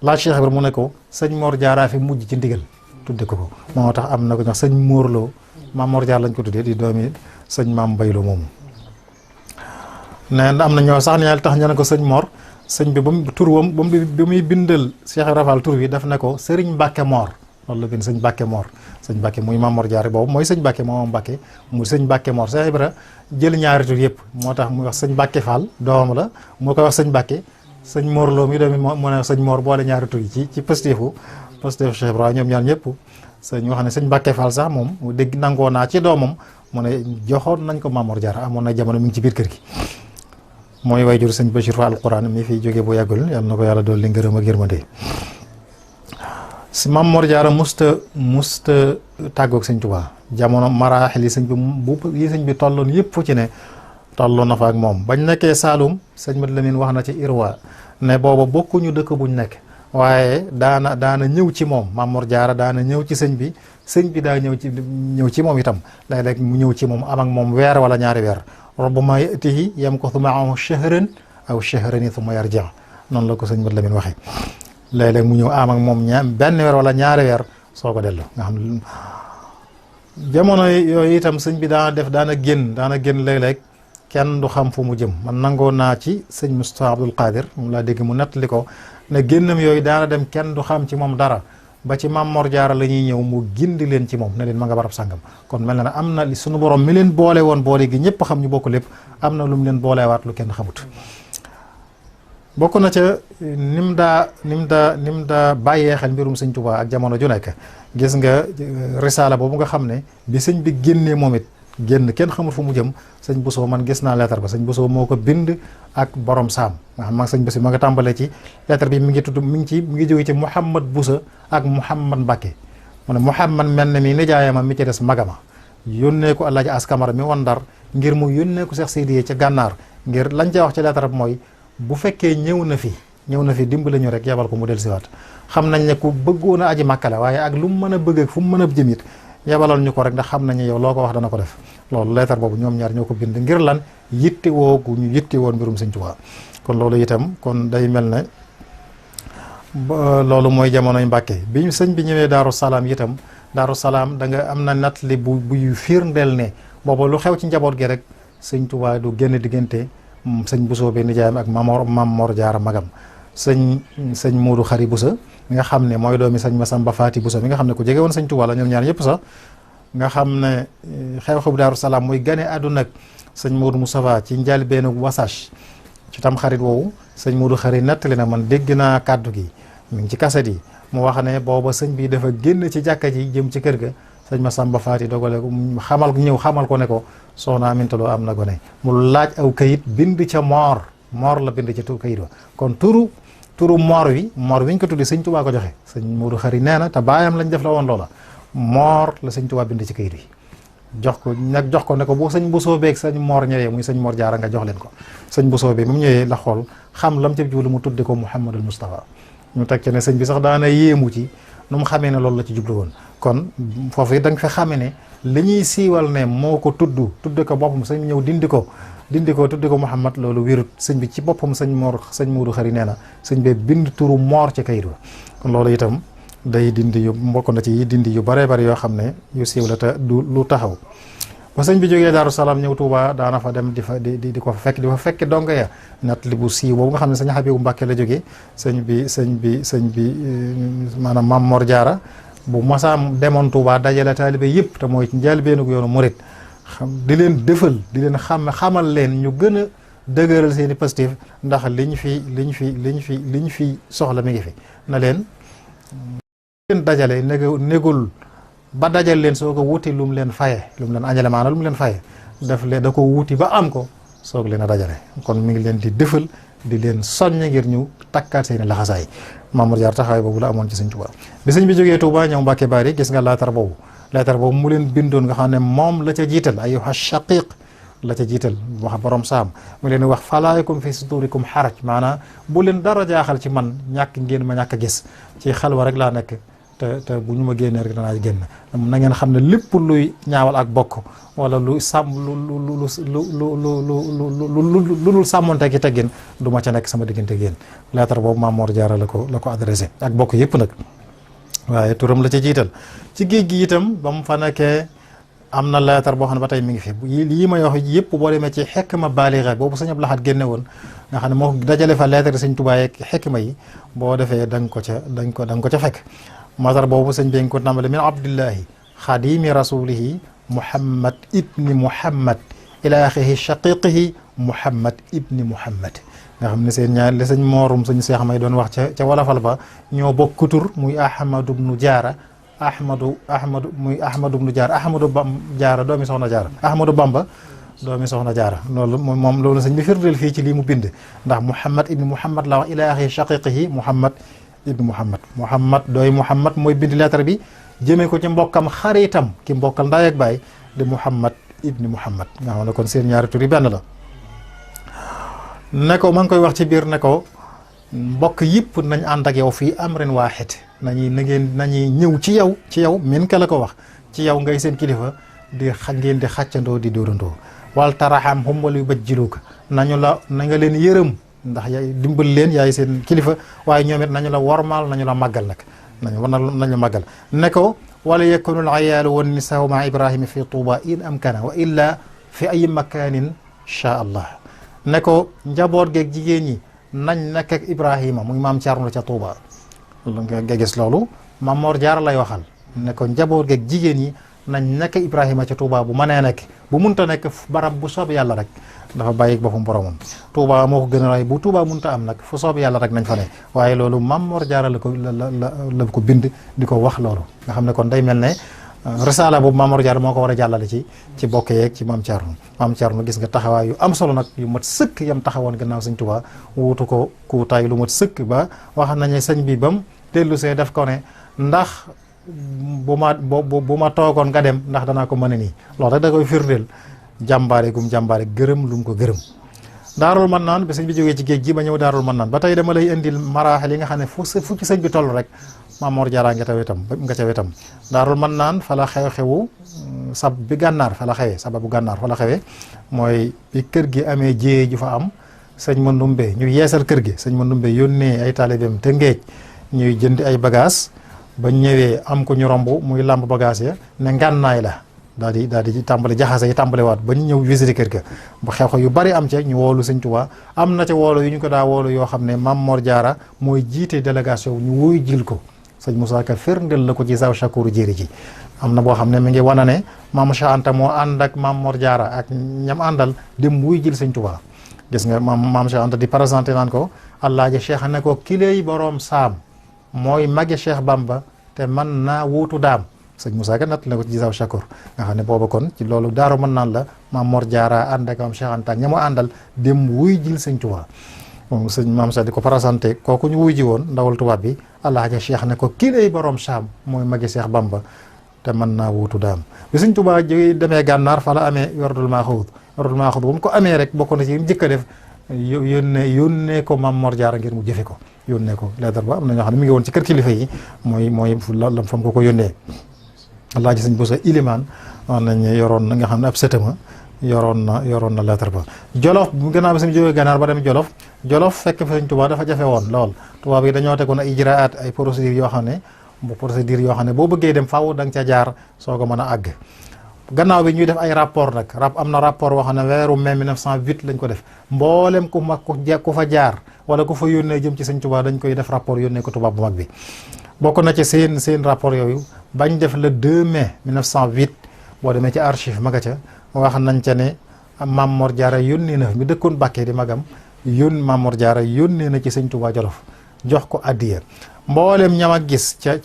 laaj Cheikh Ibra mu ne ko sëñ Mor Jaara fi mujj ci ndigal tudde ko moo tax am na ko ñax sëñ Mor Lo Maam Mor Jaara lañ ko tuddee di doomi sëñ Maam Mbay Lo moomu nee na am na ñoo sax ne tax ñu ne ko sëñ Mor sëñ bi ba muy bindal Cheikh Ibra Fall tur bi daf ne ko sëriñ Mbàkke Mor loolu la bind sëñ Mbàkke muy Maam Mor Jaara boobu mooy sëñ Mbàkke moom Mbàkke mu sëñ Mbàkke Mor Cheikh Ibra jël ñaari tur yëpp moo tax muy wax sëñ Mbàkke Fall doomam la moo koy wax sëñ Mbàkke sëñ Mor Lo mi doomi mu ne sëñ Mor boole ñaari tur yi ci pësteefu Cheikh Ibra ñoom ñaar ñëpp sëñ wax ne sëñ Mbàkke Fall sax moom mu dégg nangoo naa ci doomam mu ne joxoon nañ ko Maam Mor Jaara amoon na jamono mi ngi ci biir kër gi mooy waajur sëñ Bachir Fall alquran mi fiy jóge bu yàggul yàlla na ko yàlla dool li ngërëm ak yërmande si Maam Mor Jaara musta tàggoog sëñ Tuubaa jamono maraaxil yi sëñ bi tolloon yëpp fu ci ne tolloon na fa ak moom bañ nekkee Saalum sëñ Mat Lamin wax na ci Irwa ne booba bokkuñu dëkk buñ nekk waaye daana ñëw ci moom Maam Mor Jaara daana ñëw ci sëñ bi daa ñëw ci moom itam léeg-léeg mu ñëw ci moom am ak moom weer wala ñaari weer rubbama yatihi yamkuthu ma'ahu shahran aw shahrayni thumma yarji' noonu la ko sëñ Mat Lamin waxee léeg-léeg mu ñëw am ak moom benn weer wala ñaari weer soo ko dellu nga xam jamono yooyu itam sëñ bi daana génn léeg-léeg kenn du xam fu mu jëm man nangoo naa ci sëñ Moustapha Abdoul Qadir moom laa dégg mu nettali ko ne génnam yooyu daana dem kenn du xam ci moom dara ba ci Maam Mor Jaara la ñuy ñëw mu gindi leen ci moom ne leen ma nga barab sàngam kon mel na ne am na li sunu borom mi leen boole woon boole gi ñëpp xam ñu bokk lépp am na lu mu leen boolewaat lu kenn xamut bokk na ca nim daa bàyyee xel mbirum sëñ Tuubaa ak jamono ju nekk gis nga risaala boobu nga xam ne bi sëñ bi génnee moom it génn kenn xamul fu mu jëm sëñ Bousso man gis naa lettre ba sëñ Bousso moo ko bind ak borom saam nga xam maa sëñ Bousso ma nga tàmbalee ci lettre bi mi ngi jóge ci Mouhamad Bousso ak Mouhamad Mbacke mu ne Mouhamad mel ne mi nijaayama mi ci des magama yónnee ko Alaaji Askamara mi wan Ndar ngir mu yónnee ko Seex Sidiye ca gànnaar ngir lañ ca wax ci lettre bi mooy bu fekkee ñëw na fi dimbali ñu rek yebal ko mu del siwaat xam nañ ne ku bëggoon a aji Màkka la waaye ak lu mu mën a bëgg ak fu mu mën a jëm it yebaloon ñu ko rek ndax xam nañu yow loo ko wax dana ko def loolu leetar boobu ñoom ñaar ñoo ko bind ngir lan yitte woo gu ñu yitte woon mbirum sëñ Tuubaa kon loolu itam kon day mel ne loolu mooy jamonoy Mbàkke bi sëñ bi ñëwee Daaru Salaam itam Daaru Salaam da nga am na nattali buy firndeel ne booba lu xew ci njaboot gi rek sëñ Tuubaa du génn diggante sëñ Bousso bi nijaayam ak Maam Mor Jaara magam sëñ Moodu Xari Bousso mi nga xam ne mooy doomi sëñ Masamba Faati Bousso mi nga xam ne ku jege woon sëñ Tuubaa la ñoom ñaar yëpp sax nga xam ne xew-xew Daaru Salaam muy gane àdduna ak sëñ Moodu Moustapha ci njëlbéenu Wasage ci tam xarit woowu sëñ Moodu Xari nettali na man dégg naa kàddu gi mi ngi ci kaset yi mu wax ne booba sëñ bi dafa génn ci jàkka ji jëm ci kër ga sëñ Masamba Faati dogale ko xamal ko ne ko soxna Aminta Lo am na gone mu laaj aw kayit bind ca moor la bind ca kayit wa kon turu moor wi ñu ko tuddi sëñ Tuubaa ko joxe sëñ Moodu Xari nee na te baayam lañ def la woon loola moor la sëñ Tuubaa bind ci kayit wi jox ko ne ko bu sëñ Bousso beeg sëñ Moor ñëwee muy sëñ Moor Jaara nga jox leen ko sëñ Bousso bi mu ñëwee la xool xam lam ca jublu mu tudde ko Mouhamadul Moustapha ñu teg ci ne sëñ bi sax daana yéemu ci nu mu xamee ne loolu la ci jublu woon kon foofu it da nga fa xamee ne li ñuy siiwal ne moo ko tudde ko boppam sëñ ñëw dindi ko tudde ko Mouhamad loolu wérut sëñ bi ci boppam sëñ Moodu Xari nee na sëñ bee bind turu moor ci kayit wa kon loolu itam day dindi yu mbokk na ci yi dindi yu bare bari yoo xam ne yu siiw la te du lu taxaw. ba sëñ bi jógee Daaru Salaam ñëw Touba daana fa dem di ko fa fekk donga ya nat li bu siiw boobu nga xam ne sëñ Habibu Mbàkke la jógee sëñ bi maanaam Maam Mor Jaara bu masaam demoon Touba dajale taalibe yëpp te mooy ci njëlbéenu yoonu murit di leen dëfal di leen xamal leen ñu gën a dëgëral seen i positif ndax liñ fi soxla mi ngi fi na leen dajale négul ba dajal leen soo ko wuti lu mu leen faye lu mu leen añale maanaam lu mu leen faye da ko wuti ba am ko soog leen a dajale kon mi ngi leen di dëfal di leen soññ ngir ñu takkaat seeni laxasaay Maam Mor Jaara taxawaay boobu la amoon ci sëñ Touba bi sëñ bi jógee Touba ñëw Mbàkke Bari gis nga leetar boobu mu leen bindoon nga xam ne moom la ca jiital ayyuha shaqiq la ca jiital wax borom saam mu leen wax falaayakum fi sudurikum xaraj maanaam bu leen dara jaaxal ci man ñàkk ngeen ma ñàkk a gis ci xalwa rek laa nekk te bu ñu ma génnee rek danaa génn na ngeen xam ne lépp luy ñaawal ak bokk wala lu sàmm lu dul sàmmonte ki teggin du ma ca nekk sama diggante génn lettre boobu Maam Mor Jaara la ko adressé ak bokk yëpp nag waaye turam la ca jiital ci géej gi itam ba mu fa nekkee am na lettre boo xam ne ba tey mi ngi fi lii may wax yëpp boo demee ci xikma baaliga boobu sëñ Abdou Lahad génne woon nga xam ne moo dajale fa lettre sëñ Tuubaa ak xikma yi boo defee da nga ko ca fekk matar boobu sëñ bi nga ko tàmbale min abdillahi xadimi rasulihi muhammad ibni muhammad ila axihi shaqiqihi muhammad ibni muhammad nga xam ne seen ñaar li sëñ moorum sëñ Seex may doon wax ca wolofal ba ñoo bokk tur muy ahmadu bnu jaara ahmadu bnu jaara ahmadu jaara doomi soxna jaara ahmadu bamba doomi soxna jaara loolu sëñ bi firdeel fii ci lii mu bind ndax muhammad ibni muhammad la wax ila axihi shaqiqihi muhammad ibni muhammad dooy muhammad mooy bind lettre bi jëmee ko ci mbokkam xaritam ki mbokkal ndaay ak baay di muhammad ibni muhammad nga xam ne kon seen ñaari tur yi benn la ne ko ma ngi koy wax ci biir ne ko mbokk yëpp nañ ànd ak yow fii amrin waaxid nañuy ñëw ci yow min ka la ko wax ci yow ngay seen kilifa ngeen di xàccandoo di dóorandoo wal taraxam hum wal yu bajjiluka na nga leen yërëm ndax yaay dimbal leen yaay seen kilifa waaye ñoom it nañu la wormaal nañu la màggal nag nañu màggal ne ko wala yakunu al ayaalu wan nisaa ma ibrahima fi tuuba in amkana wa illa fi ay makanin sha allah ne ko njaboot geeg jigéen ñi nañ nekk ak ibrahima muy maam Cerno ca tuuba nga gis loolu Maam Mor Jaara lay waxal ne ko njaboot geeg jigéen ñi nañ nekk ibrahima ca tuuba bu mënee nekk bu munta nekk barab bu soob yàlla rek dafa bàyyi boppam boromam Touba moo ko gën a ray bu Touba munta am nag fu soob yàlla rek nañ fa ne waaye loolu Maam Mor Jaara la ko bind di ko wax loolu nga xam ne kon day mel ne risala boobu Maam Mor Jaara moo ko war a jàllale ci bokk yeeg ci Maam Cerno gis nga taxawaay yu am solo nag yu mat sëkk yam taxawoon gannaaw sëñ Touba wuutu ko kuutaay lu mat sëkk ba wax nañu sëñ bi bam dellu see def ko ne ndax bu ma toogoon nga dem ndax danaa ko mën a nii loolu rek da koy firndeel jàmbaare gërëm lu mu ko gërëm daarul man naan ba sëñ bi jógee ci géej gi ba ñëw daarul man naan ba tey dama lay indil maraaxil yi nga xam ne fu ci sëñ bi toll rek Maam Mor Jaara nga ca wetam daarul man naan fa la xew-xewu sababu gànnaar fa la xewee mooy bi kër gi amee jéye ju fa am sëñ Mandumbe ñu yeesal kër gi sëñ Mandumbe yónnee ay taalibeem te ngeej ñuy jënd ay bagage ba ñëwee am ko ñu romb muy làmb bagage ya ne ngànnaay la daal di tàmbali jaxase yi tàmbali waat ba ñu ñëw visité kër ga ba xew-xew yu bari am ca ñu woolu sëñ Tuubaa am na ca woolu yu ñu ko daa woolu yoo xam ne Maam Mor Jaara mooy jiite délégation ñu wuy jil ko sëñ Moussa Ka firndeel la ko ci Zaw Shakuru jéeri ji am na boo xam ne mi ngi wana ne Maam Cheikh Anta moo ànd ak Maam Mor Jaara ak ñam àndal dem wuy jil sëñ Tuubaa gis nga Maam Cheikh Anta di présenté naan ko Allaaji Cheikh ne ko kiléy boroom saam mooy magi Cheikh Bamba te man naa wuutu daam sëñ Moussa Ka natt la ko ci Zaw Shakur nga xam ne booba kon ci loolu daaru mën naan la Maam Mor Jaara ànd ak Maam Cheikh Anta ak ña mu àndal dem wuy jil sëñ Tuubaa moom sëñ Maam Cheikh di ko présenté kooku ñu wuy ji woon ndawal tubaab bi Allaaji Cheikh ne ko kii lay borom saam mooy magi Cheikh Bamba te mën naa wuutu daam bi sëñ Tuubaa ji demee gànnaar fa la amee werdul maaxuud bu mu ko amee rek bokk na ci njëkk a def yónnee ko Maam Mor Jaara ngir mu jëfe ko yónnee ko lettre ba am na ñoo xam ne mi ngi woon ci kër kilifa yi mooy fam ko yónnee Alaaji sëñ Buso Ilimaan wax nañ yoroon na nga xam ne ab sëtama yoroon na lettre ba Jolof bu gannaaw bi suñu jógee gànnaar ba dem Jolof fekk fa sëñ Tuubaa dafa jafe woon lool tubaab yi dañoo tegoon ay ijraat ay procédures yoo xam ne bu procédure yoo xam ne boo bëggee dem faaw da nga ca jaar soo ko mën a àgg. gannaaw bi ñuy def ay rapport nag am na rapport boo xam ne weeru mai 1908 lañ ko def mboolem ku mag ku fa jaar wala ku fa yónnee jëm ci Sëñ Tuubaa dañ koy def rapport yónnee ko tubaab bu mag bi. bokk na ci seen rapport yooyu bañ def le 2 mai 1908 boo demee ci archive maga ca wax nañ ca ne Maam Mor Jaara yónnee na mi dëkkoon Bàkke di magam Maam Mor Jaara yónnee na ci Sëñ Tuubaa Jolof jox ko addiya mboolem ñam a gis ca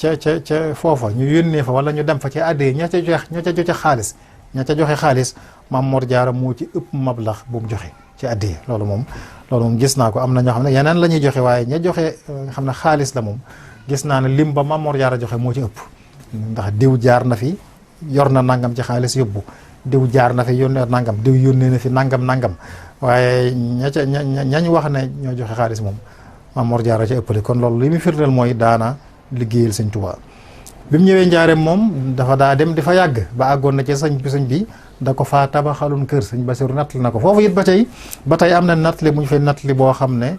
foofa ñu yónnee fa wala ñu dem fa ci addiya ña ca joxe xaalis Maam Mor Jaara moo ci ëpp mablax bu mu joxe ci addiya loolu moom gis naa ko am na ñoo xam ne yeneen la ñuy joxe waaye ña joxe nga xam ne xaalis la moom gis naa ne lim ba Maam Mor Jaara joxe moo ci ëpp ndax diw jaar na fi yor na nangam ci xaalis yóbbu diw jaar na fi yónnee nangam diw yónnee na fi nangam waaye ñañ wax ne ñoo joxe xaalis moom Maam Mor Jaara ci ëppale kon loolu li muy firndeel mooy daana liggéeyal Sëñ Tuubaa bi mu ñëwee njaareem moom dafa daa dem di fa yàgg ba àggoon na ci sëñ bi da ko faa tabaxaloon kër Sëñ Basiru nattali na ko foofu it ba tey am na nattali bu ñu fay nattali boo xam ne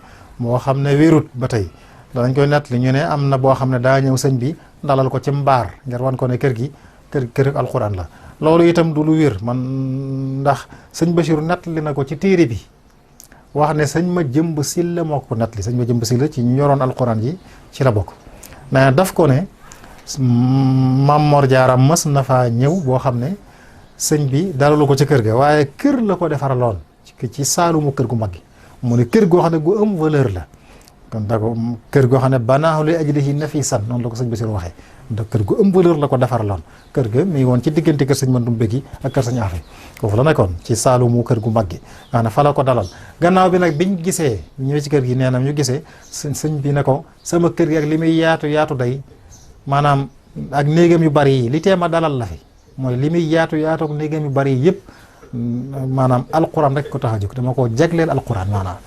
wérut ba tey danañ koy nattali ñu ne am na boo xam ne daa ñëw sëñ bi dalal ko ci mbaar ngir wan ko ne kër gi kër alxuraan la loolu itam du lu wér man ndax Sëñ Basiru nattali na ko ci téere bi wax ne sëñ ma jëmb silla moo ko nattali sëñ ma jëmb silla ci ñu yoroon alxuraan ji ci la bokk mais daf ko ne Maam Mor Jaara mës na faa ñëw boo xam ne sëñ bi dalalu ko ci kër ga waaye kër la ko defaraloon ci saalumu kër gu mag gi mu ne kër goo xam ne gu am valeur la kon da ko kër goo xam ne banaahu li ajlihi nafisan noonu la ko sëñ Basiru waxee da kër gu am valeur la ko defaraloon kër ga mi ngi woon ci diggante kër sëñ Mandumbe gi ak kër sëñ Afe foofu la nekkoon ci saalumu kër gu mag gi nga ne fa la ko dalal gannaaw bi nag biñ gisee ñëwee ci kër gi nee na ñu gisee sëñ bi ne ko sama kër gi ak li muy yaatu day maanaam ak néegam yu bari yi li teema dalal la fi mooy li muy yaatu ak néegam yu bari yi yëpp maanaam alquran rek ko tax a jóg dama koo jagleel alquran maanaam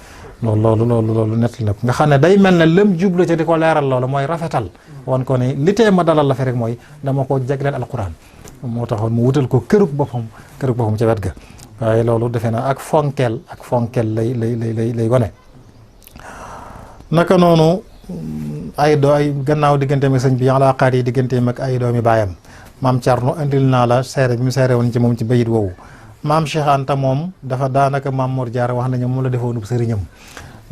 loolu nett li na ko nga xam ne day mel ne lëm jublu ca di ko leeral loolu mooy rafetal wan ko ne li teema dalal la fi rek mooy dama koo jagleel alquran moo taxoon mu wutal ko kërug boppam ca wet ga waaye loolu defe na ak fonkeel lay wane naka noonu ay gannaaw digganteem ak sëñ bi alaaqaat yi digganteem ak ay doomi baayam maam Thierno indil naa la seere bi mu seere woon ci moom ci bayit woowu maam Cheikh Anta moom dafa daanaka Maam Mor Jaara wax nañu moom la defoonub sëriñam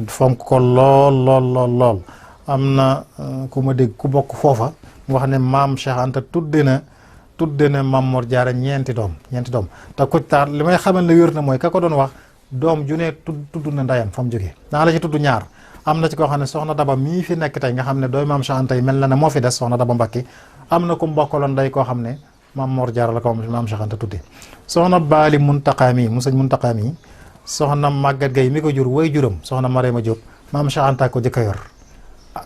fonk ko lool am na ku ma dégg ku bokk foofa wax ne maam Cheikh Anta tudde na Maam Mor Jaara ñeenti doom te ku taar li may xamal ne wér na mooy ka ko doon wax doom ju ne tudd na ndeyam fa mu jógee naa la ci tudd ñaar am na ci koo xam ne soxna Daba mii fi nekk tey nga xam ne dooy maam Cheikh Anta yi mel na ne moo fi des soxna Daba Mbacke am na ku mbokkaloon day koo xam ne Maam Mor Jaara la ko maam Cheikh Anta tudde soxna Baali Muntaqa mi mu sëñ Muntaqa mi soxna Maguette Gueye mi ko jur way juram soxna Marema Diop maam Cheikh Anta ko jëkk a yor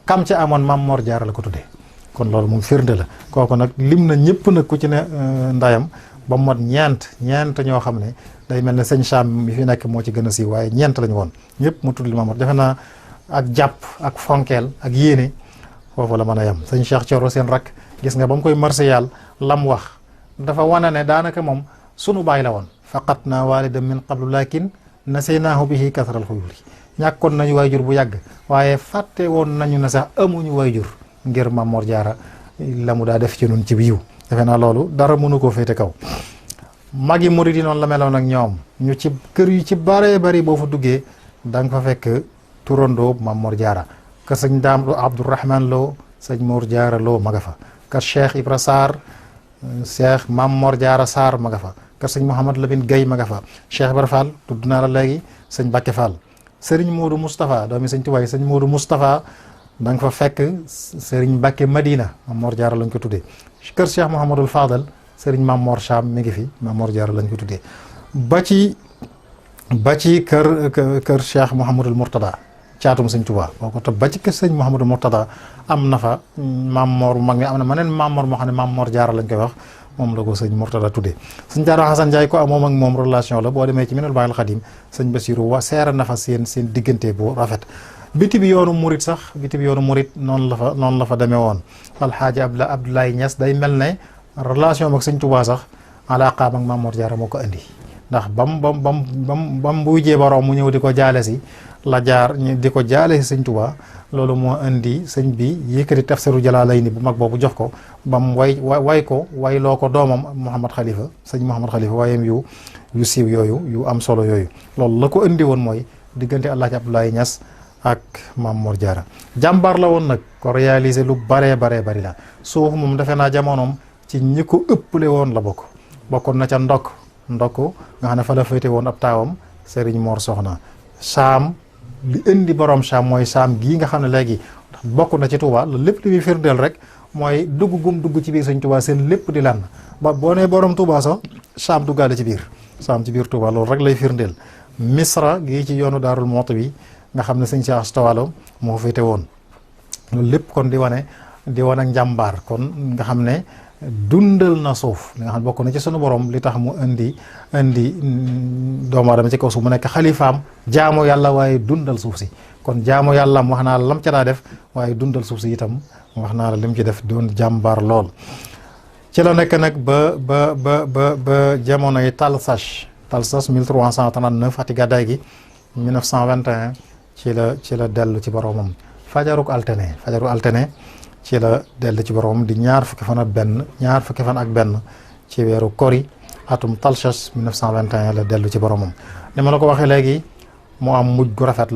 kam ca amoon Maam Mor Jaara la ko tudde kon loolu moom firnde la kooku nag lim na ñëpp nag ku ci ne ndayam ba mot ñeent ñoo xam ne day mel ne sëñ Cham mi fi nekk moo ci gën a siiw waaye ñeent lañu woon ñëpp mu tudd li Maam Mor defe naa ak jàpp ak fonkeel ak yéene foofu la mën a yem sëñ Cheikh Thioro seen rak gis nga ba mu koy marsiyal lam wax dafa wane ne daanaka moom sunu baay la woon faqat naa walidan min qablu lakin naseynaahu bihi kasral xuyuri ñàkkoon nañu waajur bu yàgg waaye fàtte woon nañu ne sax amuñu waajur ngir Maam Mor Jaara la mu daa def ci nun ci yiw defe naa loolu dara mënu koo féete kaw magi murid yi noonu la meloon ak ñoom ñu ci kër yu ci bare bari boo fa duggee da nga fa fekk turandoo Maam Mor Jaara kër sëñ Daam Abdourahman Lo sëñ Mor Jaara Lo ma nga fa kër Cheikh Ibra Sarr Cheikh Maam Mor Jaara Sarr ma nga fa kër sëñ Mouhamad Lamine Gueye ma nga fa Cheikh Ibra Fall tudd naa la léegi sëñ Bakke Fall sëriñ Modou Moustapha doomi sëñ Tuwaay sëñ Modou Moustapha da nga fa fekk sëriñ Bakke Madina Maam Mor Jaara lañ ko tuddee kër Cheikh Mouhamadul Fadal sëriñ Maam Mor Cham mi ngi fi Maam Mor Jaara lañ ko tuddee ba ci kër Cheikh Mouhamadul Mourtada caatum sëñ Tuubaa boo te ba ci kër sëñ Mouhamadul Mourtada am na fa Maam Mor mag mi am na maneen Maam Mor moo xam ne Maam Mor Jaara lañ koy wax moom la ko sëñ Mourtada tuddee sëñ Jaara Xasan Njaay ko moom ak moom relation la boo demee ci Minanul Baaqil Xadiim sëñ Basiru seera na fa seen diggante bu rafet biti bi yoonu murit noonu la fa demee woon alxaaji Abdoulaye Niass day mel ne relation ak sëñ Tuubaa sax alaaqaam ak Maam Mor Jaara moo ko indi ndax bam bu wujjee borom mu ñëw di ko jaale si la jaar ñu di ko jaale si sëñ Tuubaa loolu moo indi sëñ bi yëkkati tafsiru Jalaalayni bu mag boobu jox ko ba mu way ko wayloo ko doomam Mouhamad Khalifa sëñ Mouhamad Khalifa waayam yu siiw yooyu yu am solo yooyu loolu la ko indi woon mooy diggante Alaaji Abdoulaye Niass ak Maam Mor Jaara jàmbaar la woon nag ko réalisé lu baree bari la suuf moom defe naa jamonoom ci ñi ko ëpple woon la bokkoon na ca ndokk nga xam ne fa la féete woon ab taawam Serigne Mor Soxna Saam li indi borom Saam mooy Saam gii nga xam ne léegi bokk na ci Touba loolu lépp li muy firndeel rek mooy dugg ci biir sëñ Touba seen lépp di lan ba boo nee borom Touba sax Saam duggaale ci biir Saam ci biir Touba loolu rek lay firndeel Misra gii ci yoonu Daarul Mooti bi nga xam ne sëñ Cheikh Astawalo moo féete woon loolu lépp kon di wane ak njàmbaar kon nga xam ne dundal na suuf li nga xam ne bokk na ci sunu borom li tax mu indi doomu aadama ci kaw suuf mu nekk xalifaam jaamu yàlla waaye dundal suuf si kon jaamu yàlla wax naa la lam ca daa def waaye dundal suuf si itam wax naa la lim ci def doon jàmbaar lool. ci la nekk nag ba jamonoy Talsas 1339 ati gàddaay gi 1921 ci la dellu ci boromam fajaruk altine ci la dellu ci boromam di ñaar fukki fan ak benn ci weeru kori atum Talsas 1921 la dellu ci boromam ni ma la ko waxee léegi mu am mujj gu rafet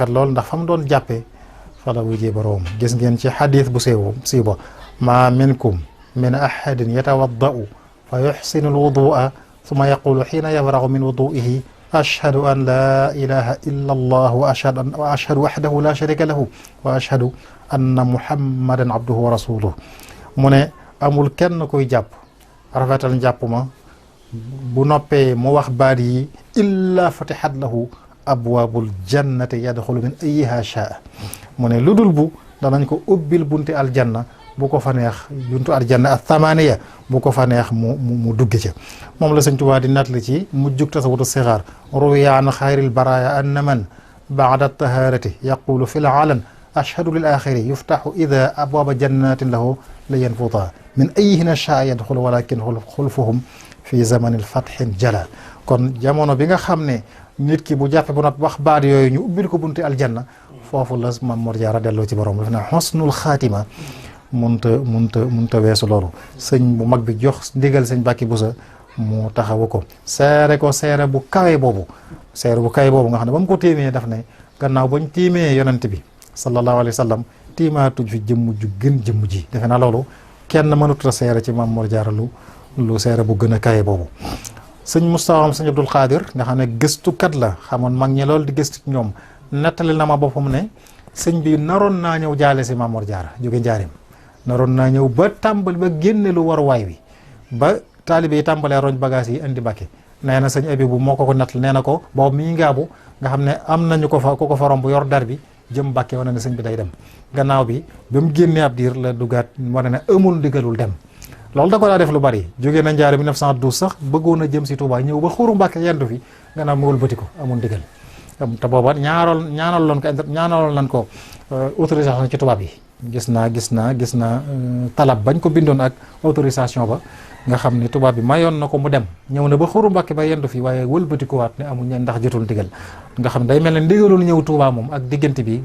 lool ndax fa mu doon jàppee fa la wujjee boromam gis ngeen ci xadiis bu siiw ba ma minkum min ahadin yatawaddau fa yuxsinu alwudua summa yaqulu xiina yafragu min wuduihi ashhadu an la ilaha illa allah wa ashhadu wahdahu la sharika lahu wa ashhadu anna muhammadan abduhu wa rasuluhu mu ne amul kenn kuy jàpp rafetal njàpp ma bu noppee mu wax baat yi illa fatihat lahu abwaabul jannati yadxulu min ayyiha shaa mu ne lu dul bu danañ ko ubbil bunti aljanna bu ko fa neex buntu aljanna athamaniya bu ko fa neex mu dugge ca moom la Sëñ Tuubaa di nattali ci mujjug tasawudu sixaar ruwiya an xayril baraaya anna man baada taharati yaqulu fi l alan ashhadu lil axiri yuftaxu ida abwaaba jannatin lahu la yanfuta min ayihina shaa yadxulu walakin xulfuhum fi zamanil fatxin jala kon jamono bi nga xam ne nit ki bu jàppe bu not wax baat yooyu ñu ubbil ko bunti aljanna foofu la Maam Mor Jaara delloo ci borom daf na xosnul xaatima munta weesu loolu sëñ bu mag bi jox ndigal sëñ Bàkki Busa mu taxawu ko seere bu kawe boobu nga xam ne ba mu ko téemee daf ne gannaaw bañ tiimee yonent bi sallallahu alayhi wa sallam tiimaatuñ fi jëmm ju gën jëmm ji defe naa loolu kenn mënut a seere ci Maam Mor Jaara lu seere bu gën a kawe boobu sëñ Moustapha sëñ Abdul Xaadir nga xam ne gëstukat la xamoon mag ñi loolu di gëstu ci ñoom nettali na ma boppam ne sëñ bi naroon naa ñëw jaale si Maam Mor Jaara jóge njaarim naroon naa ñëw ba tàmbali ba génne lu war waay wi ba taalibe yi tàmbalee roñ bagage yi indi Mbàkke nee na sëñ Abibu moo ko nettali nee na ko boobu mi ngaabu nga xam ne am nañu ko fa ku ko fa romb yor dar bi jëm Mbàkke wane ne sëñ bi day dem gannaaw bi ba mu génnee ab diir la dugaat wane ne amul ndigalul dem loolu da ko daa def lu bari jógee na njaare 1912 sax bëggoon a jëm si Touba ñëw ba xuru Mbàkke yendu fi gannaaw mu wëlbati ko amul ndigal te booba ñaanaloon lan ko autorisation ci tubaab yi gis naa talab bañ ko bindoon ak autorisation ba nga xam ne tubaab bi mayoon na ko mu dem ñëw na ba xuru Mbàkke ba yendu fi waaye wëlbati ko waat ne amul ndax jotul ndigal nga xam ne day mel ne ndigalul ñëw Touba moom ak diggante bi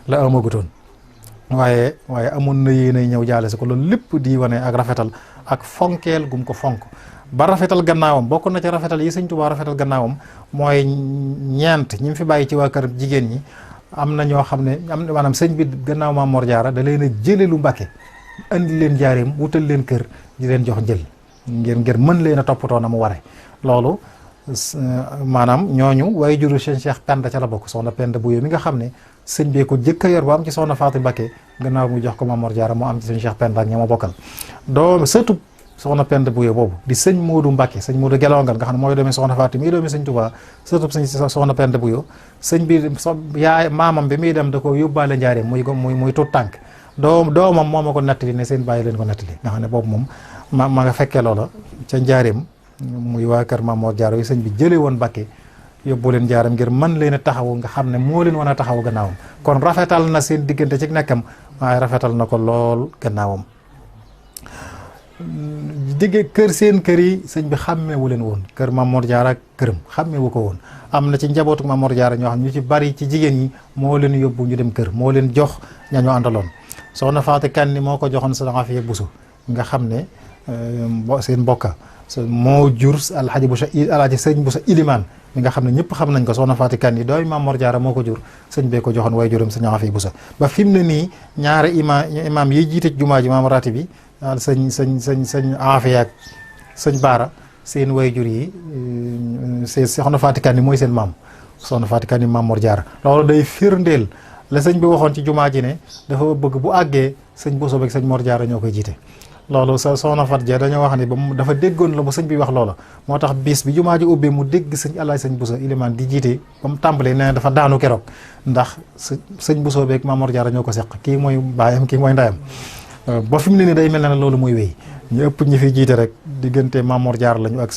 la amagutoon waaye amoon na yéenay ñëw jaale si ko loolu lépp di wane ak rafetal ak fonkeel gum ko fonk ba rafetal gannaawam bokk na ci rafetal yi sëñ Tuubaa rafetal gannaawam mooy ñeent ñi mu fi bàyyi ci waa kër jigéen ñi am na ñoo xam ne maanaam sëñ bi gannaaw Maam Mor Jaara da leen a jële lu Mbàkke andi leen jaareem wutal leen kër di leen jox njël ngir mën leen a toppatoo na mu ware loolu maanaam ñooñu waaye juru sëñ Cheikh Penda ca la bokk soxna Penda Buye mi nga xam ne sëñ bee ko jëkk a yor ba am ci soxna Faati Mbàkke gannaaw mu jox ko Maam Mor Jaara mu am ci sëñ Cheikh Penda ak ña ma bokkal doom surtout soxna Penda Buye boobu di sëñ Moodu Mbàkke sëñ Moodu Gelongal nga xam ne mooy doomi soxna Faati mii doomi sëñ Tuubaa surtout sëñ soxna Penda Buye sëñ bi yaay maamam bi muy dem da ko yóbbaale njaareem muy tut tànk doomam moo ma ko nettali ne seen bàyyi leen ko nettali nga xam ne boobu moom ma nga fekkee loola ca njaareem muy waa kër Maam Mor Jaara yi sëñ bi jële woon Mbàkke yóbbu leen njaareem ngir mën leen a taxawu nga xam ne moo leen wan a taxaw gannaawam kon rafetal na seen diggante ci nekkam waaye rafetal na ko lool gannaawam digge kër seen kër yi sëñ bi xàmmeewu leen woon kër Maam Mor Jaara ak këram xàmmeewu ko woon. am na ci njabootu Maam Mor Jaara ñoo xam ñu ci bari ci jigéen ñi moo leen yóbbu ñu dem kër moo leen jox ña ñoo àndaloon soxna Faati Kanni moo ko joxoon Sëñ Afiya Buso nga xam ne seen mbokka moo jur alxaji Buso alaaji sëñ Buso Ilimaan mi nga xam ne ñëpp xam nañ ko soxna Faati Kanni dooy Maam Mor Jaara moo ko jur sëñ bee ko joxoon way juram Sëñ Afiya Buso ba fi mu ne nii ñaari imaam yiy jiite jumaa ji maam rati bi sëñ Afiya ak sëñ Baara seen way jur yi soxna Faati Kanni mooy seen maam soxna Faati Kanni Maam Mor Jaara loolu day firndeel la sëñ bi waxoon ci jumaa ji ne dafa bëgg bu àggee sëñ Buso beeg sëñ Mor Jaara ñoo koy jiite loolu soxna Faat Ja dañoo wax ne ba mu dafa déggoon la bu sëñ bi wax loola moo tax bis bi jumaa ji ubbee mu dégg sëñ Alaaji sëñ Buso Ilimaan di jiite ba mu tàmbalee nee na dafa daanu keroog ndax sëñ Buso beeg Maam Mor Jaara ñoo ko seq kii mooy baayam kii mooy ndayam ba fi mu ne nii day mel ne loolu muy wéy ñu ëpp ñi fi jiite rek diggante Maam Mor Jaara lañu ak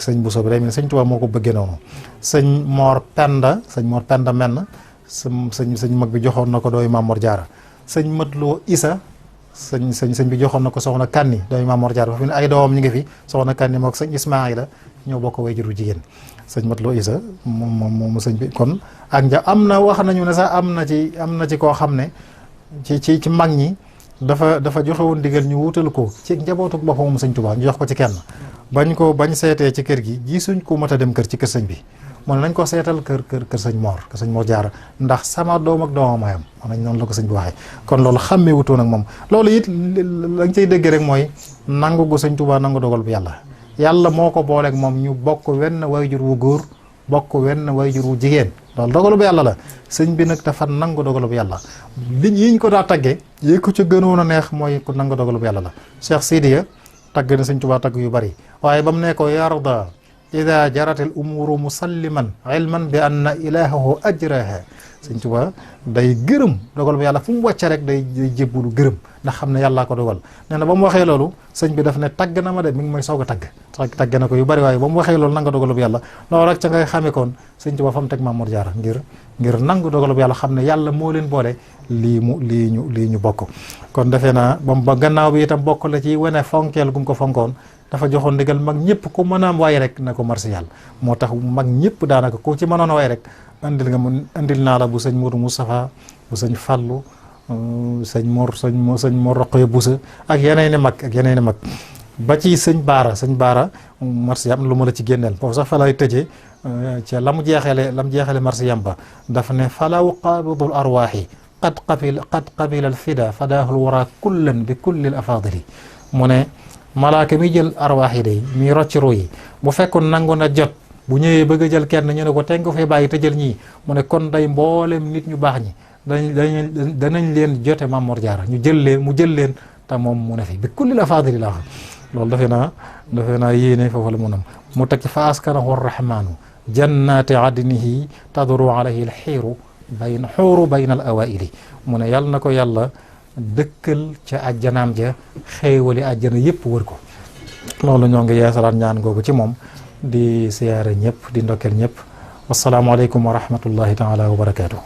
sëñ Buso bi day mel ne sëñ Tuubaa moo ko bëggee noonu sëñ Mor Penda menn sëñ mag bi joxoon na ko dooy Maam Mor Jaara sëñ Matloo Isa sëñ bi joxoon na ko soxna Kanni dooy Maam Mor Jaara ba fi ne ay doomam ñu ngi fi soxna Kanni moo ko sëñ Ismaayla ñoo bokk way juru jigéen sëñ Matloo Isa moom sëñ bi kon ak am na wax nañu ne sax am na ci koo xam ne ci mag ñi dafa joxe woon digal ñu wutal ko ci njabootu boppam moom sëñ Tuubaa ñu jox ko ci kenn bañ seetee ci kër gi gisuñ ko mat a dem kër ci kër sëñ bi mu ne nañ ko seetal kër sëñ Mor Jaara ndax sama doom ak doomam ayam nañ noonu la ko sëñ bi waxee kon loolu xàmmee wutoon ak moom loolu it lañ cay dégg rek mooy nangu gu sëñ Tuubaa nangu dogal bu yàlla moo ko booleeg moom ñu bokk wenn wayjur wu góor bokk wenn wayjur wu jigéen loolu dogalu bu yàlla la sëñ bi nag dafa nangu dogalu bu yàlla yiñ ko daa tagge yi ko ci gënoon a neex mooy ku nangu dogalu bu yàlla la Cheikh Sidiya tagg na sëñ Tuubaa tagg yu bari waaye ba mu ne ko yarda ida jarat al umuru musalliman ilman bi anna ilahahu ajraha sëñ Tuubaa day gërëm dogal bu yàlla fu mu wàcce rek day jébbulu gërëm ndax xam ne yàllaa ko dogal nee na ba mu waxee loolu sëñ bi daf ne tagg na ma de mi ngi may soog a tagg na ko yu bari waaye ba mu waxee loolu nanga dogalu bu yàlla loolu rek ca ngay xamee koon sëñ Tuubaa fa mu teg Maam Mor Jaara ngir nangu dogalu bu yàlla xam ne yàlla moo leen boole lii ñu bokk kon defee naa ba gannaaw bi itam bokk la ci wane fonkeel gum ko fonkoon dafa joxoon ndigal mag ñëpp ku mën a am way rek na ko marsi yàlla moo tax mag ñëpp daanaka ku ci mënoon a way rek andil naa la bu sëñ Mourou Moustapha bu sëñ Fallu sëñ Mor Roqoya Busa ak yeneen i mag ba ci sëñ Baara marsi am lu ma la ci génneel foofu sax fa lay tëjee ca la mu jeexale marsi yam ba dafa ne falaw qabidul arwaaxi qad qabila al fida fadaahul wara kullan bi kulli al afadili mu ne malaaka mi jël arwaax yi day mi rocc ru yi bu fekkoon nangu na jot bu ñëwee bëgg a jël kenn ñu ne ko tey nga fay bàyyi te jël ñii mu ne kon day mboolem nit ñu baax ñi danañ leen jote Maam Mor Jaara mu jël leen te moom mu ne fi bi kulli la fadili la wax loolu defe naa yéene foofu la munam mu teg ci fa askanahu rahmaanu jannati adnihi tadru alayhi al xuuru bayna al awaili mu ne yàlla na ko yàlla dëkkal ca àjjanaam ja xéewali àjjana yëpp wër ko loolu ñoo ngi yeesalaat ñaan googu ci moom di siyaare ñëpp di ndokkeel ñëpp wasalaamualeykum wa rahmatullahi taala wa barakaatu.